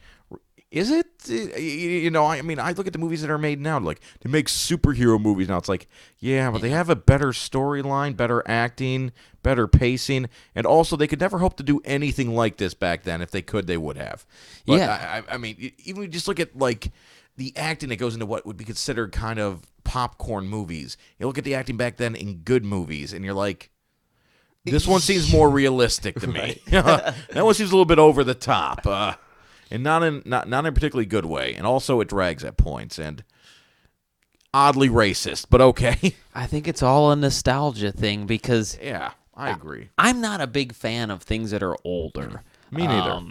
Is it? I mean, I look at the movies that are made now. Like, they make superhero movies now. It's like, yeah, but they have a better storyline, better acting, better pacing, and also they could never hope to do anything like this back then. If they could, they would have. But yeah. I mean, even we just look at like the acting that goes into what would be considered kind of popcorn movies. You look at the acting back then in good movies, and you're like, this one seems more realistic to me. That one seems a little bit over the top. And not in a particularly good way. And also it drags at points and oddly racist, but okay. I think it's all a nostalgia thing because yeah, I agree. I'm not a big fan of things that are older. Me neither.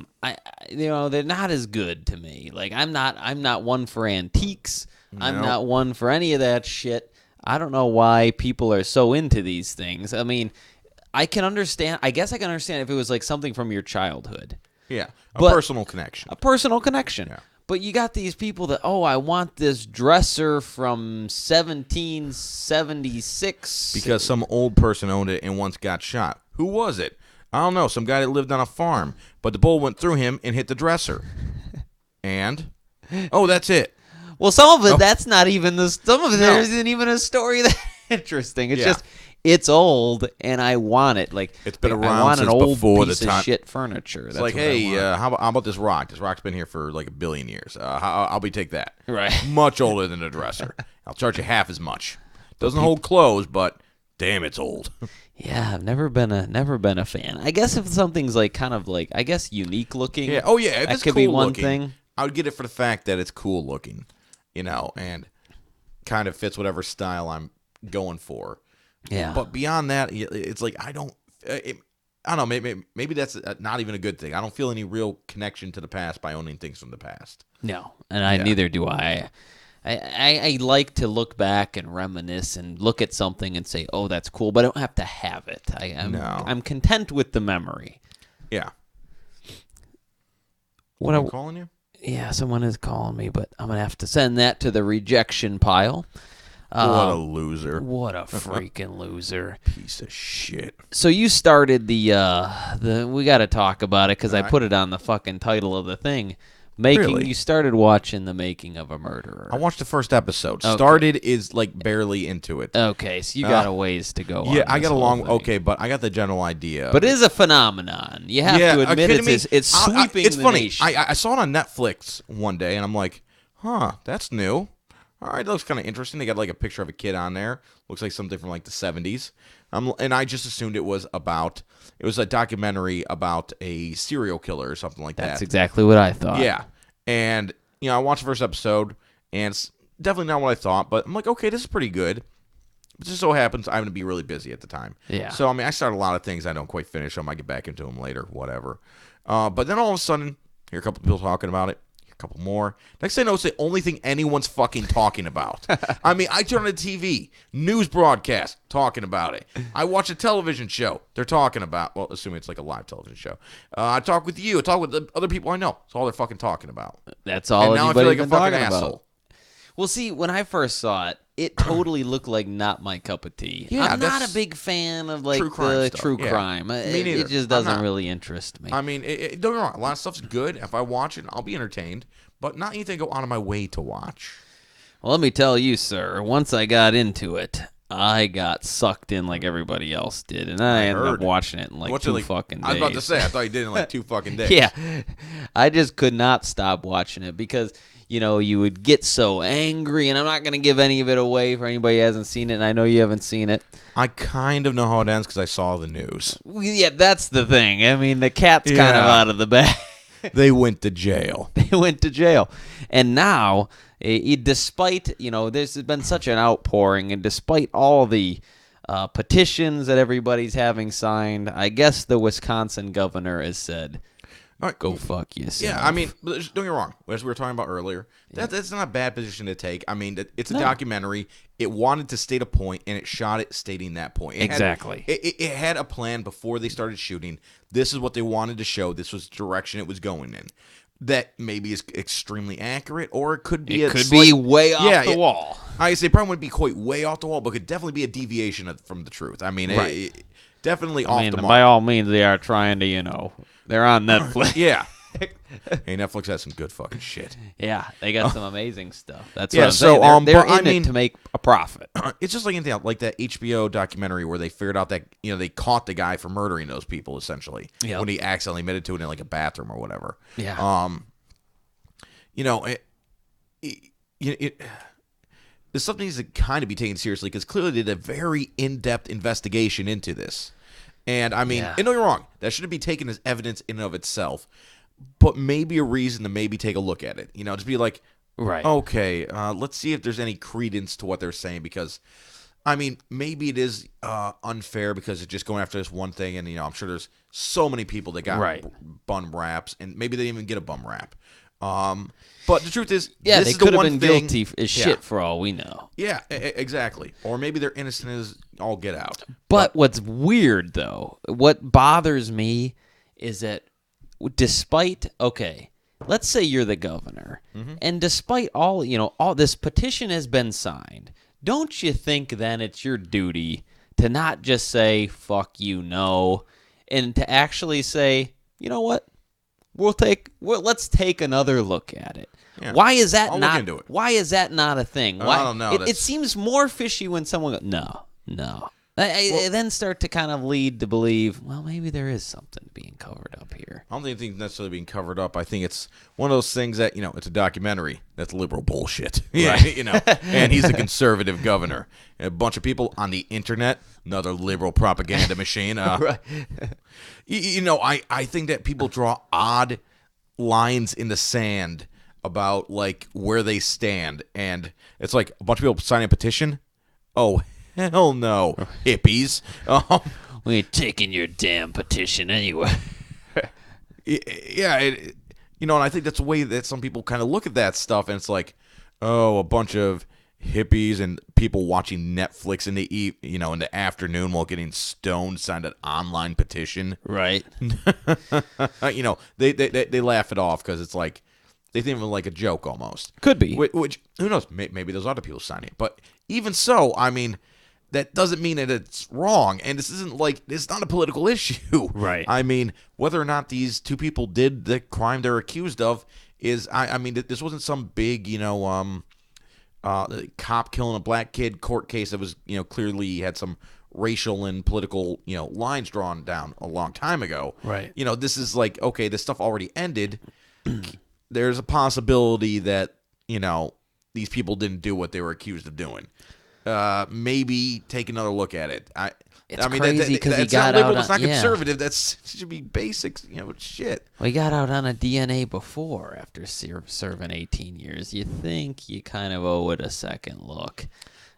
They're not as good to me. Like I'm not one for antiques. No. I'm not one for any of that shit. I don't know why people are so into these things. I mean, I can understand. I guess I can understand if it was like something from your childhood. Yeah, personal connection. A personal connection. Yeah. But you got these people that, I want this dresser from 1776. Because some old person owned it and once got shot. Who was it? I don't know. Some guy that lived on a farm. But the bullet went through him and hit the dresser. And? That's it. Well, some of it, that's not even there isn't even a story that interesting. It's just... It's old, and I want it. Like it's been around I want since an old before piece the time. Of shit furniture. That's like, what hey, how about this rock? This rock's been here for like 1 billion years. I'll be take that. Right. Much older than the dresser. I'll charge you half as much. Doesn't hold clothes, but damn, it's old. Yeah, I've never been a fan. I guess if something's like kind of like unique looking. Yeah. Oh yeah, if that it's could cool be one looking, thing. I would get it for the fact that it's cool looking, and kind of fits whatever style I'm going for. Yeah. But beyond that, it's like I don't know. Maybe that's not even a good thing. I don't feel any real connection to the past by owning things from the past. No, and neither do I. I like to look back and reminisce and look at something and say, "Oh, that's cool," but I don't have to have it. I'm content with the memory. Yeah. Someone calling you? Yeah, someone is calling me, but I'm gonna have to send that to the rejection pile. What a loser. What a freaking loser. Piece of shit. So you started we got to talk about it because I put it on the fucking title of the thing. You started watching The Making of a Murderer. I watched the first episode. Okay. Started is like barely into it. Okay, so you got a ways to go. Yeah, on I got a long. thing. Okay, but I got the general idea. But it is a phenomenon. You have to admit it's sweeping the funny. nation. I saw it on Netflix one day, and I'm like, that's new. All right, that looks kind of interesting. They got like a picture of a kid on there. Looks like something from like the 70s. And I just assumed it was a documentary about a serial killer or something like that. That's exactly what I thought. Yeah. And, I watched the first episode, and it's definitely not what I thought, but I'm like, okay, this is pretty good. It just so happens I'm going to be really busy at the time. Yeah. So, I mean, I start a lot of things I don't quite finish. I might get back into them later, whatever. But then all of a sudden, hear a couple people talking about it. Couple more. Next thing I know, it's the only thing anyone's fucking talking about. I mean, I turn on the TV, news broadcast, talking about it. I watch a television show, they're talking about, well, assuming it's like a live television show. I talk with you, I talk with the other people I know. It's all they're fucking talking about. That's all and now I feel like a fucking asshole. Well, see, when I first saw it, it totally looked like not my cup of tea. Yeah, I'm not that's a big fan of like true crime the stuff. true Yeah. crime. Me neither. It just I'm doesn't not. really interest me. I mean, don't get me wrong. A lot of stuff's good. If I watch it, I'll be entertained. But not anything I go out of my way to watch. Well, let me tell you, sir, once I got into it, I got sucked in like everybody else did, and I ended up heard. watching it in like What's two it like? fucking days. I was about to say, I thought you did it in like 2 fucking days. Yeah, I just could not stop watching it because, you know, you would get so angry, and I'm not going to give any of it away for anybody who hasn't seen it, and I know you haven't seen it. I kind of know how it ends because I saw the news. Yeah, that's the thing. I mean, the cat's kind of Yeah. out of the bag. They went to jail. They went to jail. And now, despite, you know, there's been such an outpouring, and despite all the petitions that everybody's having signed, I guess the Wisconsin governor has said, All right, go fuck yourself. Yeah, I mean, but don't get me wrong. As we were talking about earlier, that's not a bad position to take. I mean, it's a documentary. It wanted to state a point, and it shot it stating that point. Exactly. It had a plan before they started shooting. This is what they wanted to show. This was the direction it was going in. That maybe is extremely accurate, or it could be be way off the wall. I say probably wouldn't be quite way off the wall, but could definitely be a deviation from the truth. I mean, Right. definitely I off mean, the mark. by all means, they are trying to, you know, they're on Netflix. Yeah. Hey, Netflix has some good fucking shit. Yeah, they got some amazing stuff. That's Yeah, what I'm so, saying. They're but I in mean- it to make a profit. It's just like anything else, like that HBO documentary where they figured out that, you know, they caught the guy for murdering those people essentially Yep. when he accidentally admitted to it in like a bathroom or whatever. Yeah. You know, this stuff needs to kind of be taken seriously because clearly they did a very in-depth investigation into this. And I mean, Yeah. and don't get me wrong, that shouldn't be taken as evidence in and of itself, but maybe a reason to maybe take a look at it. You know, just be like, Right. okay, let's see if there's any credence to what they're saying because, I mean, maybe it is unfair because it's just going after this one thing, and you know, I'm sure there's so many people that got Right. bum raps, and maybe they didn't even get a bum rap. But the truth is, Yeah, this they is the could have one been thing, guilty as shit for all we know. Yeah, exactly. Or maybe they're innocent as all get out. But what's weird, though, what bothers me is that despite, okay, let's say you're the governor, and despite all, you know, all this petition has been signed, don't you think then it's your duty to not just say, fuck you, no, and to actually say, you know what? Let's take another look at it. Yeah. Why is that I'll look not? into it. Why is that not a thing? Why, I don't know. It seems more fishy when someone goes, no. I then start to kind of lead to believe, well, maybe there is something being covered up here. I don't think it's necessarily being covered up. I think it's one of those things that, you know, it's a documentary. That's liberal bullshit. Yeah, Right. you know, and he's a conservative governor. And a bunch of people on the internet, another liberal propaganda machine. Right. You know, I think that people draw odd lines in the sand about, like, where they stand. And it's like a bunch of people signing a petition. Oh, hell no, hippies. We ain't taking your damn petition anyway. Yeah, you know, and I think that's the way that some people kind of look at that stuff, and it's like, oh, a bunch of hippies and people watching Netflix in the afternoon while getting stoned signed an online petition. Right. You know, they laugh it off because it's like they think of it like a joke almost. Could be. Which who knows? Maybe those other people signing it, but even so, I mean, that doesn't mean that it's wrong. And this isn't like, it's not a political issue. Right. I mean, whether or not these two people did the crime they're accused of is, I mean, this wasn't some big, you know, cop killing a black kid court case that was, you know, clearly had some racial and political, you know, lines drawn down a long time ago. Right. You know, this is like, okay, this stuff already ended. There's a possibility that, you know, these people didn't do what they were accused of doing. Maybe take another look at it. It's I mean, crazy because he that's got not liberal. out. It's not Yeah. conservative. It should be basics. You know, shit. We got out on a DNA before after serving 18 years. You think you kind of owe it a second look.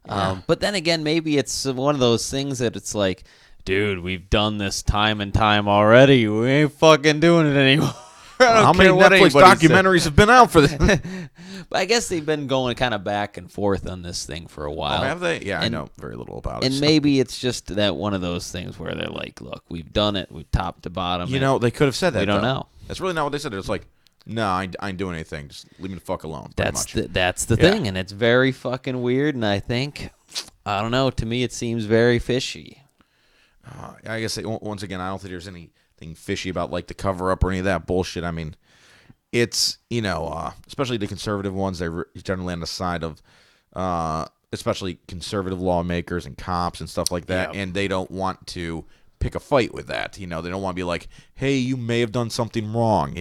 But then again, maybe it's one of those things that it's like, dude, we've done this time and time already. We ain't fucking doing it anymore. How many Netflix documentaries have been out for this? But I guess they've been going kind of back and forth on this thing for a while. Oh, have they? Yeah, I And- know very little about it. And so. maybe it's just that one of those things where they're like, look, we've done it. We've top to bottom. You and know, they could have said that. we don't though. know. That's really not what they said. It's like, No, I ain't doing anything. Just leave me the fuck alone. Pretty much. That's the Yeah. thing, and it's very fucking weird. And I think, I don't know. To me, it seems very fishy. I guess once again, I don't think there's anything fishy about like the cover up or any of that bullshit. I mean, it's especially the conservative ones. They generally on the side of especially conservative lawmakers and cops and stuff like that, Yep. and they don't want to pick a fight with that. They don't want to be like, hey, you may have done something wrong.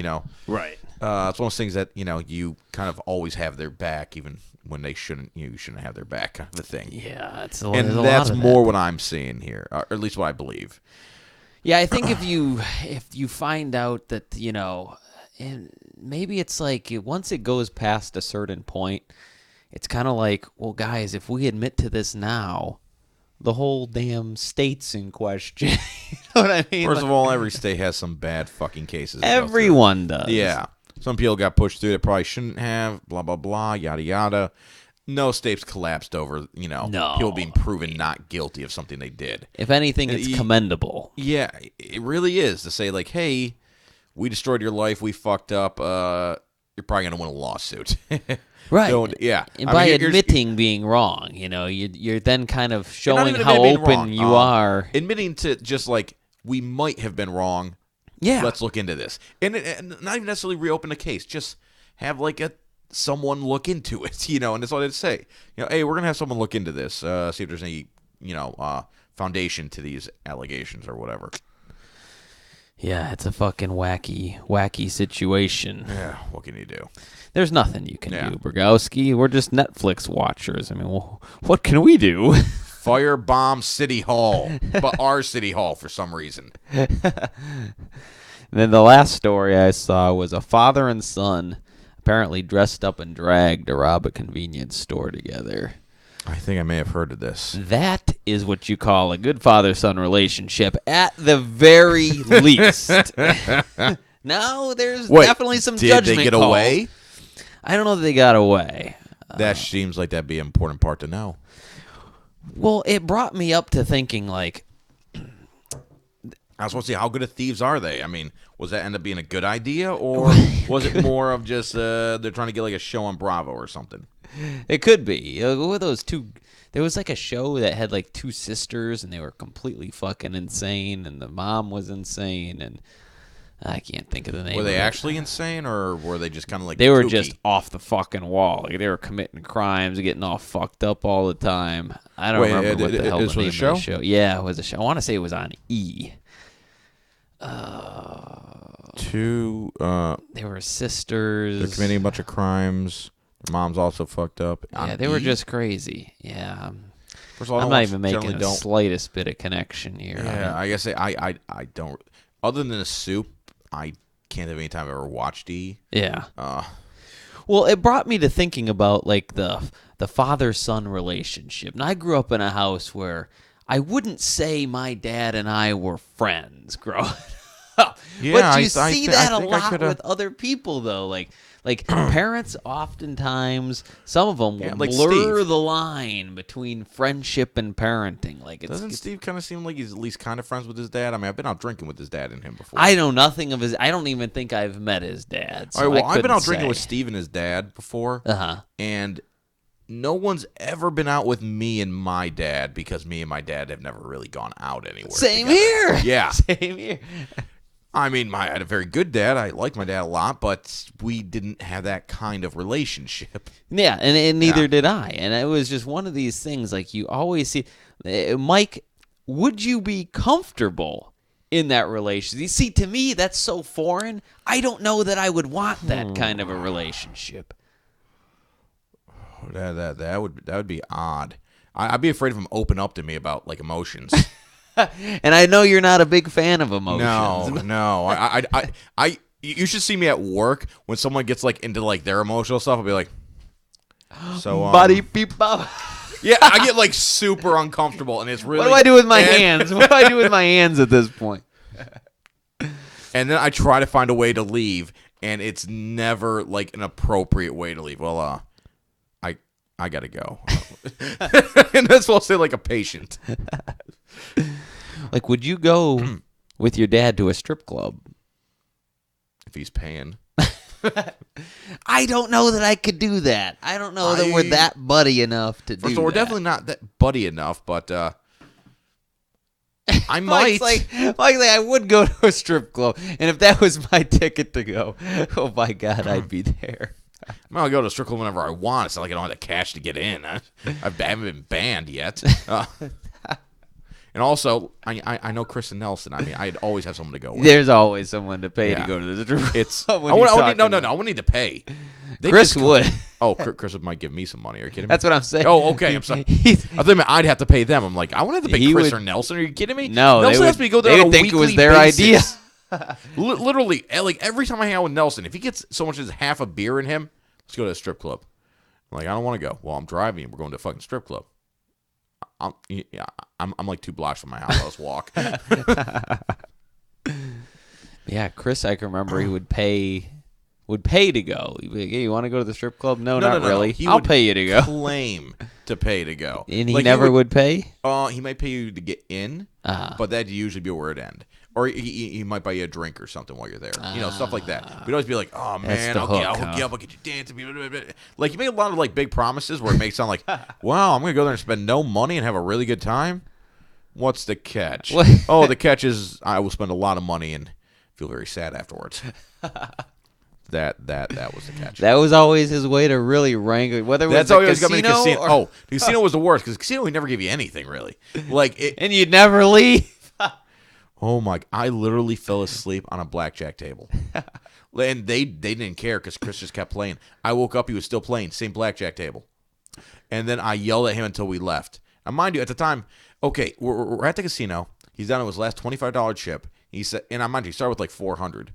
Right. It's one of those things that you kind of always have their back, even when they shouldn't. You shouldn't have their back, kind of a thing. Yeah, there's And a that's lot of more that. what I'm seeing here, or at least what I believe. Yeah, I think if you find out that and maybe it's like once it goes past a certain point, it's kind of like, well, guys, if we admit to this now, the whole damn state's in question. You know what I mean? First Like, of all, every state has some bad fucking cases. to go through. everyone does. Yeah. Some people got pushed through that probably shouldn't have, blah, blah, blah, yada, yada. No states collapsed over, No. people being proven not guilty of something they did. If anything, it's commendable. Yeah, it really is to say, like, hey, we destroyed your life, we fucked up, you're probably going to win a lawsuit. Right. Yeah. And I by mean, admitting being wrong, you're then kind of you're not showing even how admitting being open wrong. you are. Admitting to just, like, we might have been wrong. Yeah. Let's look into this. And not even necessarily reopen the case. Just have, like, someone look into it, and that's all I'd say. Hey, we're going to have someone look into this, see if there's any, foundation to these allegations or whatever. Yeah, it's a fucking wacky situation. Yeah, what can you do? There's nothing you can Yeah. do, Burgowski. We're just Netflix watchers. I mean, well, what can we do? Firebomb City Hall, but our City Hall for some reason. And then the last story I saw was a father and son apparently dressed up and dragged to rob a convenience store together. I think I may have heard of this. That is what you call a good father-son relationship, at the very least. Now, there's definitely some did judgment they get calls. away? I don't know if they got away. That seems like that'd be an important part to know. Well, it brought me up to thinking, like, I just want to see how good of thieves are they. I mean, was that end up being a good idea, or was it more of just they're trying to get like a show on Bravo or something? it could be. What were those two? There was like a show that had like two sisters, and they were completely fucking insane, and the mom was insane, and I can't think of the name. Were they of it. actually insane, or were they just kind of like They were kooky? just off the fucking wall. Like, they were committing crimes, getting all fucked up all the time. I don't remember what the hell this the was name a of the show? show. Yeah, it was a show. I want to say it was on E. Two. They were sisters. They're committing a bunch of crimes. Their mom's also fucked up. Yeah, they were just crazy. Yeah. First of all, I I'm don't not watch- even making generally the don't. slightest bit of connection here. Yeah, I guess I don't. Other than the soup, I can't think of any time I've ever watched E. Yeah. Uh, Well, it brought me to thinking about like the father-son relationship. And I grew up in a house where I wouldn't say my dad and I were friends growing up. Yeah, but I you see think that I a think I lot coulda- with other people though. Like parents oftentimes, some of them will like blur Steve. the line between friendship and parenting. Like doesn't Steve kind of seem like he's at least kind of friends with his dad? I mean, I've been out drinking with his dad and him before. I know nothing of his. I don't even think I've met his dad. So All right, well, I I've been out couldn't drinking with say. Steve and his dad before, Uh-huh. and no one's ever been out with me and my dad because me and my dad have never really gone out anywhere. Same together. here. Yeah. Same here. I mean, I had a very good dad. I liked my dad a lot, but we didn't have that kind of relationship. Yeah, and neither Yeah. did I. And it was just one of these things, like you always see, Mike, would you be comfortable in that relationship? You see, to me, that's so foreign. I don't know that I would want that kind of a relationship. That would be odd. I'd be afraid of him open up to me about like emotions. And I know you're not a big fan of emotions. No. You should see me at work when someone gets like into like their emotional stuff. I'll be like, so Body people. yeah, I get like super uncomfortable, and it's really. What do I do with my hands? What do I do with my hands at this point? And then I try to find a way to leave, and it's never like an appropriate way to leave. Well, I gotta go, and that's what I'll say, like a patient. Like, would you go with your dad to a strip club? If he's paying. I don't know that I could do that. I don't know that we're that buddy enough to do First of all, we're that. definitely not that buddy enough, but I Mike's might. Mike's like, I would go to a strip club, and if that was my ticket to go, oh my God, I'd be there. I'll go to a strip club whenever I want. It's not like I don't have the cash to get in. I haven't been banned yet. And also, I know Chris and Nelson. I mean, I'd always have someone to go with. There's always someone to pay to Yeah. go to the strip club. It's when I you're wouldn't talking I wouldn't need to pay. They Chris just would. Oh, Chris might give me some money. Are you kidding me? That's what I'm saying. Oh, okay. I'm sorry. I thought I'd have to pay them. I'm like, I wouldn't have to pay He Chris would- or Nelson. Are you kidding me? No, Nelson they has would, to go there they on would a think it was weekly their basis. idea. Literally, like every time I hang out with Nelson, if he gets so much as half a beer in him, let's go to a strip club. I'm like, I don't want to go. Well, I'm driving. We're going to a fucking strip club. I'm like 2 blocks from my house. I'll just walk. Yeah, Chris, I can remember he would pay to go. He'd be like, hey, you want to go to the strip club? No, not really. He I'll would pay you to go. Claim to pay to go, And he Like, never would pay? He might pay you to get in, but that'd usually be where it end. Or he might buy you a drink or something while you're there. Stuff like that. We'd always be like, oh, man, the I'll hook, hook you up. I'll get you dancing. Like, you make a lot of, like, big promises where it makes it sound like, wow, I'm going to go there and spend no money and have a really good time. What's the catch? What? Oh, the catch is I will spend a lot of money and feel very sad afterwards. That was the catch. That was always his way to really wrangle. Whether it was That's the always got me to casino, casino. or, Oh, the casino was the worst because casino would never give you anything really. Like it. and you'd never leave. Oh my! I literally fell asleep on a blackjack table, and they didn't care because Chris just kept playing. I woke up, he was still playing, same blackjack table, and then I yelled at him until we left. Now, mind you, at the time, okay, we're at the casino. He's down to his last $25 chip. He said, and I mind you, he started with like 400.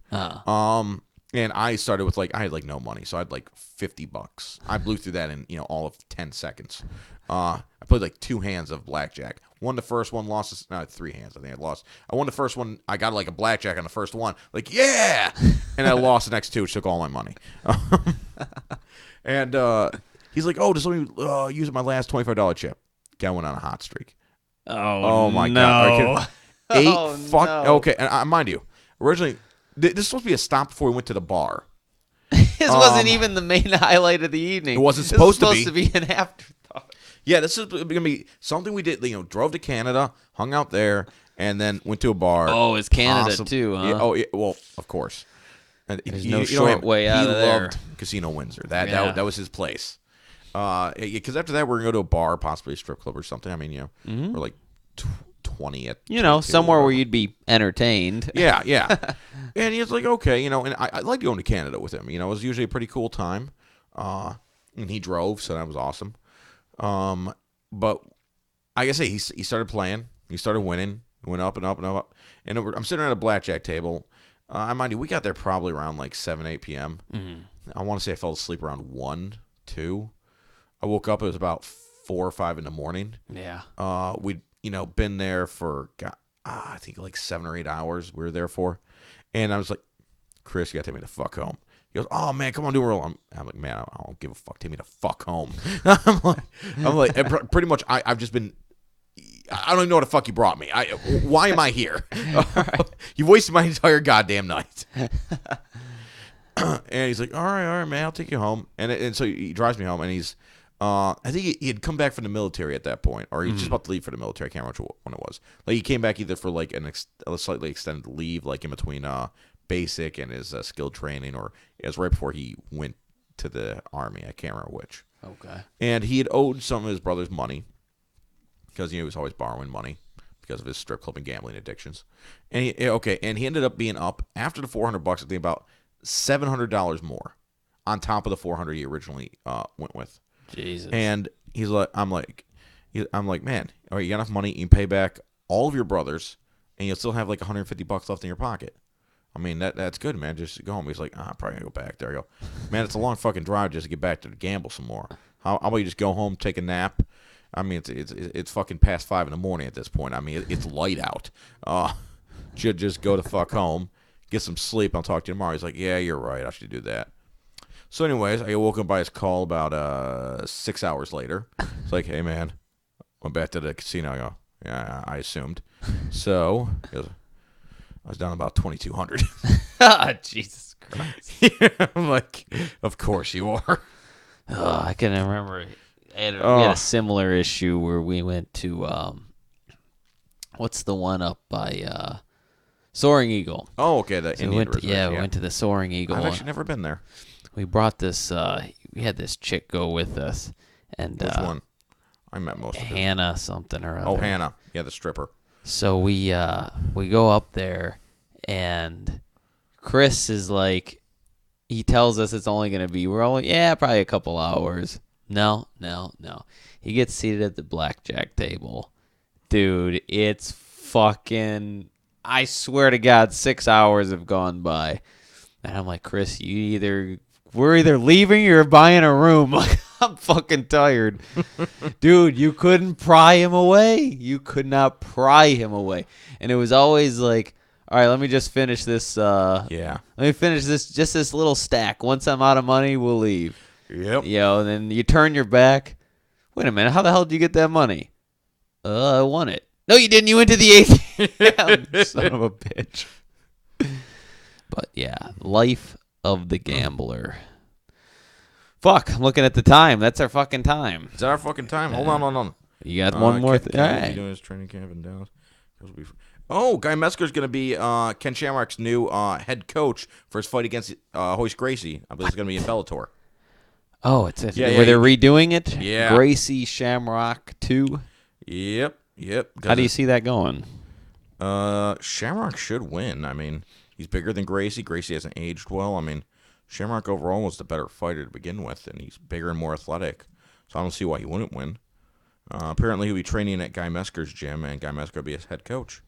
And I started with I had no money, so I had like $50. I blew through that in all of 10 seconds. I played like 2 hands of blackjack. Won the first one, lost 3 hands. I think I lost. I won the first one. I got like a blackjack on the first one. Like, yeah! And I lost the next 2, which took all my money. And he's like, oh, just let me use my last $25 chip. Guy went on a hot streak. Oh my no. God. 8 Oh, fuck. no. Okay, and mind you, originally, this was supposed to be a stop before we went to the bar. This wasn't even the main highlight of the evening. It wasn't This was supposed to to be an afterthought. Yeah, this is going to be something we did. Drove to Canada, hung out there, and then went to a bar. Oh, it's Canada too, huh? Yeah, oh, yeah, well, of course. And There's no short way out of there. He loved Casino Windsor. That was his place. Because after that, we're going to go to a bar, possibly a strip club or something. I mean, we're like 20 at 22, somewhere or where you'd be entertained. yeah. And he was like, okay, and I liked going to Canada with him. It was usually a pretty cool time. And he drove, so that was awesome. But like I say, he started playing. He started winning. Went up and up and up. And I'm sitting at a blackjack table. I mind you, we got there probably around like 7, 8 p.m. I want to say I fell asleep around 1, 2. I woke up, it was about 4 or 5 in the morning. Yeah. We'd, been there for, I think like 7 or 8 hours we were there for. And I was like, Chris, you got to take me the fuck home. He goes, oh, man, come on, do a roll. I'm like, man, I don't give a fuck. Take me the fuck home. I'm like, pretty much, I've just been, I don't even know what the fuck you brought me. Why am I here? You wasted my entire goddamn night. And he's like, all right, man, I'll take you home. And so he drives me home, and he's, I think he had come back from the military at that point, or he was just about to leave for the military. I can't remember when it was. Like, he came back either for like a slightly extended leave, like in between basic and his skilled training, or it was right before he went to the army. I can't remember which. Okay. And he had owed some of his brother's money because he was always borrowing money because of his strip club and gambling addictions. And he ended up being up after the $400. I think about $700 more on top of the $400 he originally went with. Jesus. And he's like, I'm like, man, all right, you got enough money, you can pay back all of your brothers, and you'll still have like $150 left in your pocket. I mean, that's good, man. Just go home. He's like, I'm probably gonna go back there. I go, man, it's a long fucking drive just to get back to gamble some more. How about you just go home, take a nap? I mean, it's fucking past 5 in the morning at this point. I mean, it's light out. Just go the fuck home, get some sleep. I'll talk to you tomorrow. He's like, yeah, you're right. I should do that. So, anyways, I get woken up by his call about 6 hours later. It's like, hey, man, went back to the casino. I go, yeah, I assumed. So, he goes, I was down about 2,200. Ah, Jesus Christ. I'm like, of course you are. Oh, I can remember. We had Oh. a similar issue where we went to what's the one up by Soaring Eagle. Oh, okay, the So Indian we went to, reservation. we went to the Soaring Eagle. I've actually never been there. We brought this. We had this chick go with us, and Which one? I met most of them. Hannah something or other. Oh, Hannah. Yeah, the stripper. So we go up there, and Chris is like, he tells us it's only gonna be probably a couple hours. No. He gets seated at the blackjack table, dude. It's fucking. I swear to God, 6 hours have gone by, and I'm like, Chris, we're either leaving or buying a room. Like, I'm fucking tired. Dude, you couldn't pry him away. You could not pry him away. And it was always like, all right, let me just finish this. Yeah. Let me finish this little stack. Once I'm out of money, we'll leave. Yep. And then you turn your back. Wait a minute. How the hell did you get that money? I won it. No, you didn't. You went to the ATM. Son of a bitch. But yeah, life of the gambler. Fuck, I'm looking at the time. That's our fucking time. Is that our fucking time? Hold on. You got one more thing. All right. Doing his training camp in Dallas. Oh, Guy Mesker's going to be Ken Shamrock's new head coach for his fight against Hoist Gracie. I believe it's going to be in Bellator. Oh, where they're redoing it? Yeah. Gracie Shamrock 2? Yep. How do you see that going? Shamrock should win. I mean, he's bigger than Gracie. Gracie hasn't aged well. I mean, Shamrock overall was the better fighter to begin with, and he's bigger and more athletic. So I don't see why he wouldn't win. Apparently, he'll be training at Guy Mesker's gym, and Guy Mesker will be his head coach.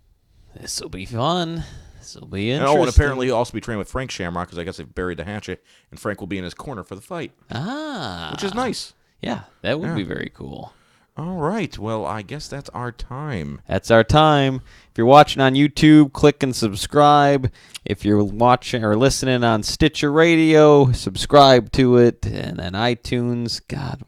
This will be fun. This will be interesting. Oh, and apparently he'll also be training with Frank Shamrock, because I guess they've buried the hatchet, and Frank will be in his corner for the fight. Which is nice. Yeah, that would be very cool. All right. Well, I guess that's our time. That's our time. If you're watching on YouTube, click and subscribe. If you're watching or listening on Stitcher Radio, subscribe to it. And then iTunes, God,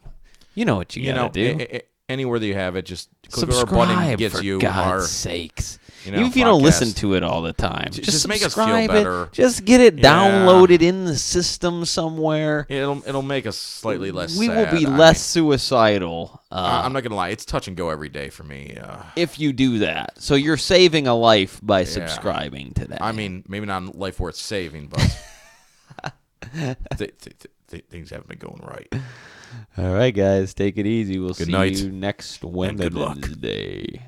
you know what you gotta do. Anywhere that you have it, just click Subscribe, our button gets for you God's our sakes. Even if you don't listen to it all the time, just make us feel subscribe better. It. Just get it downloaded in the system somewhere. It'll make us slightly less We sad. will be less suicidal. I'm not gonna lie, it's touch and go every day for me. If you do that, so you're saving a life by subscribing to that. I mean, maybe not a life worth saving, but things haven't been going right. All right, guys, take it easy. We'll Good see night. you next good luck. Wednesday.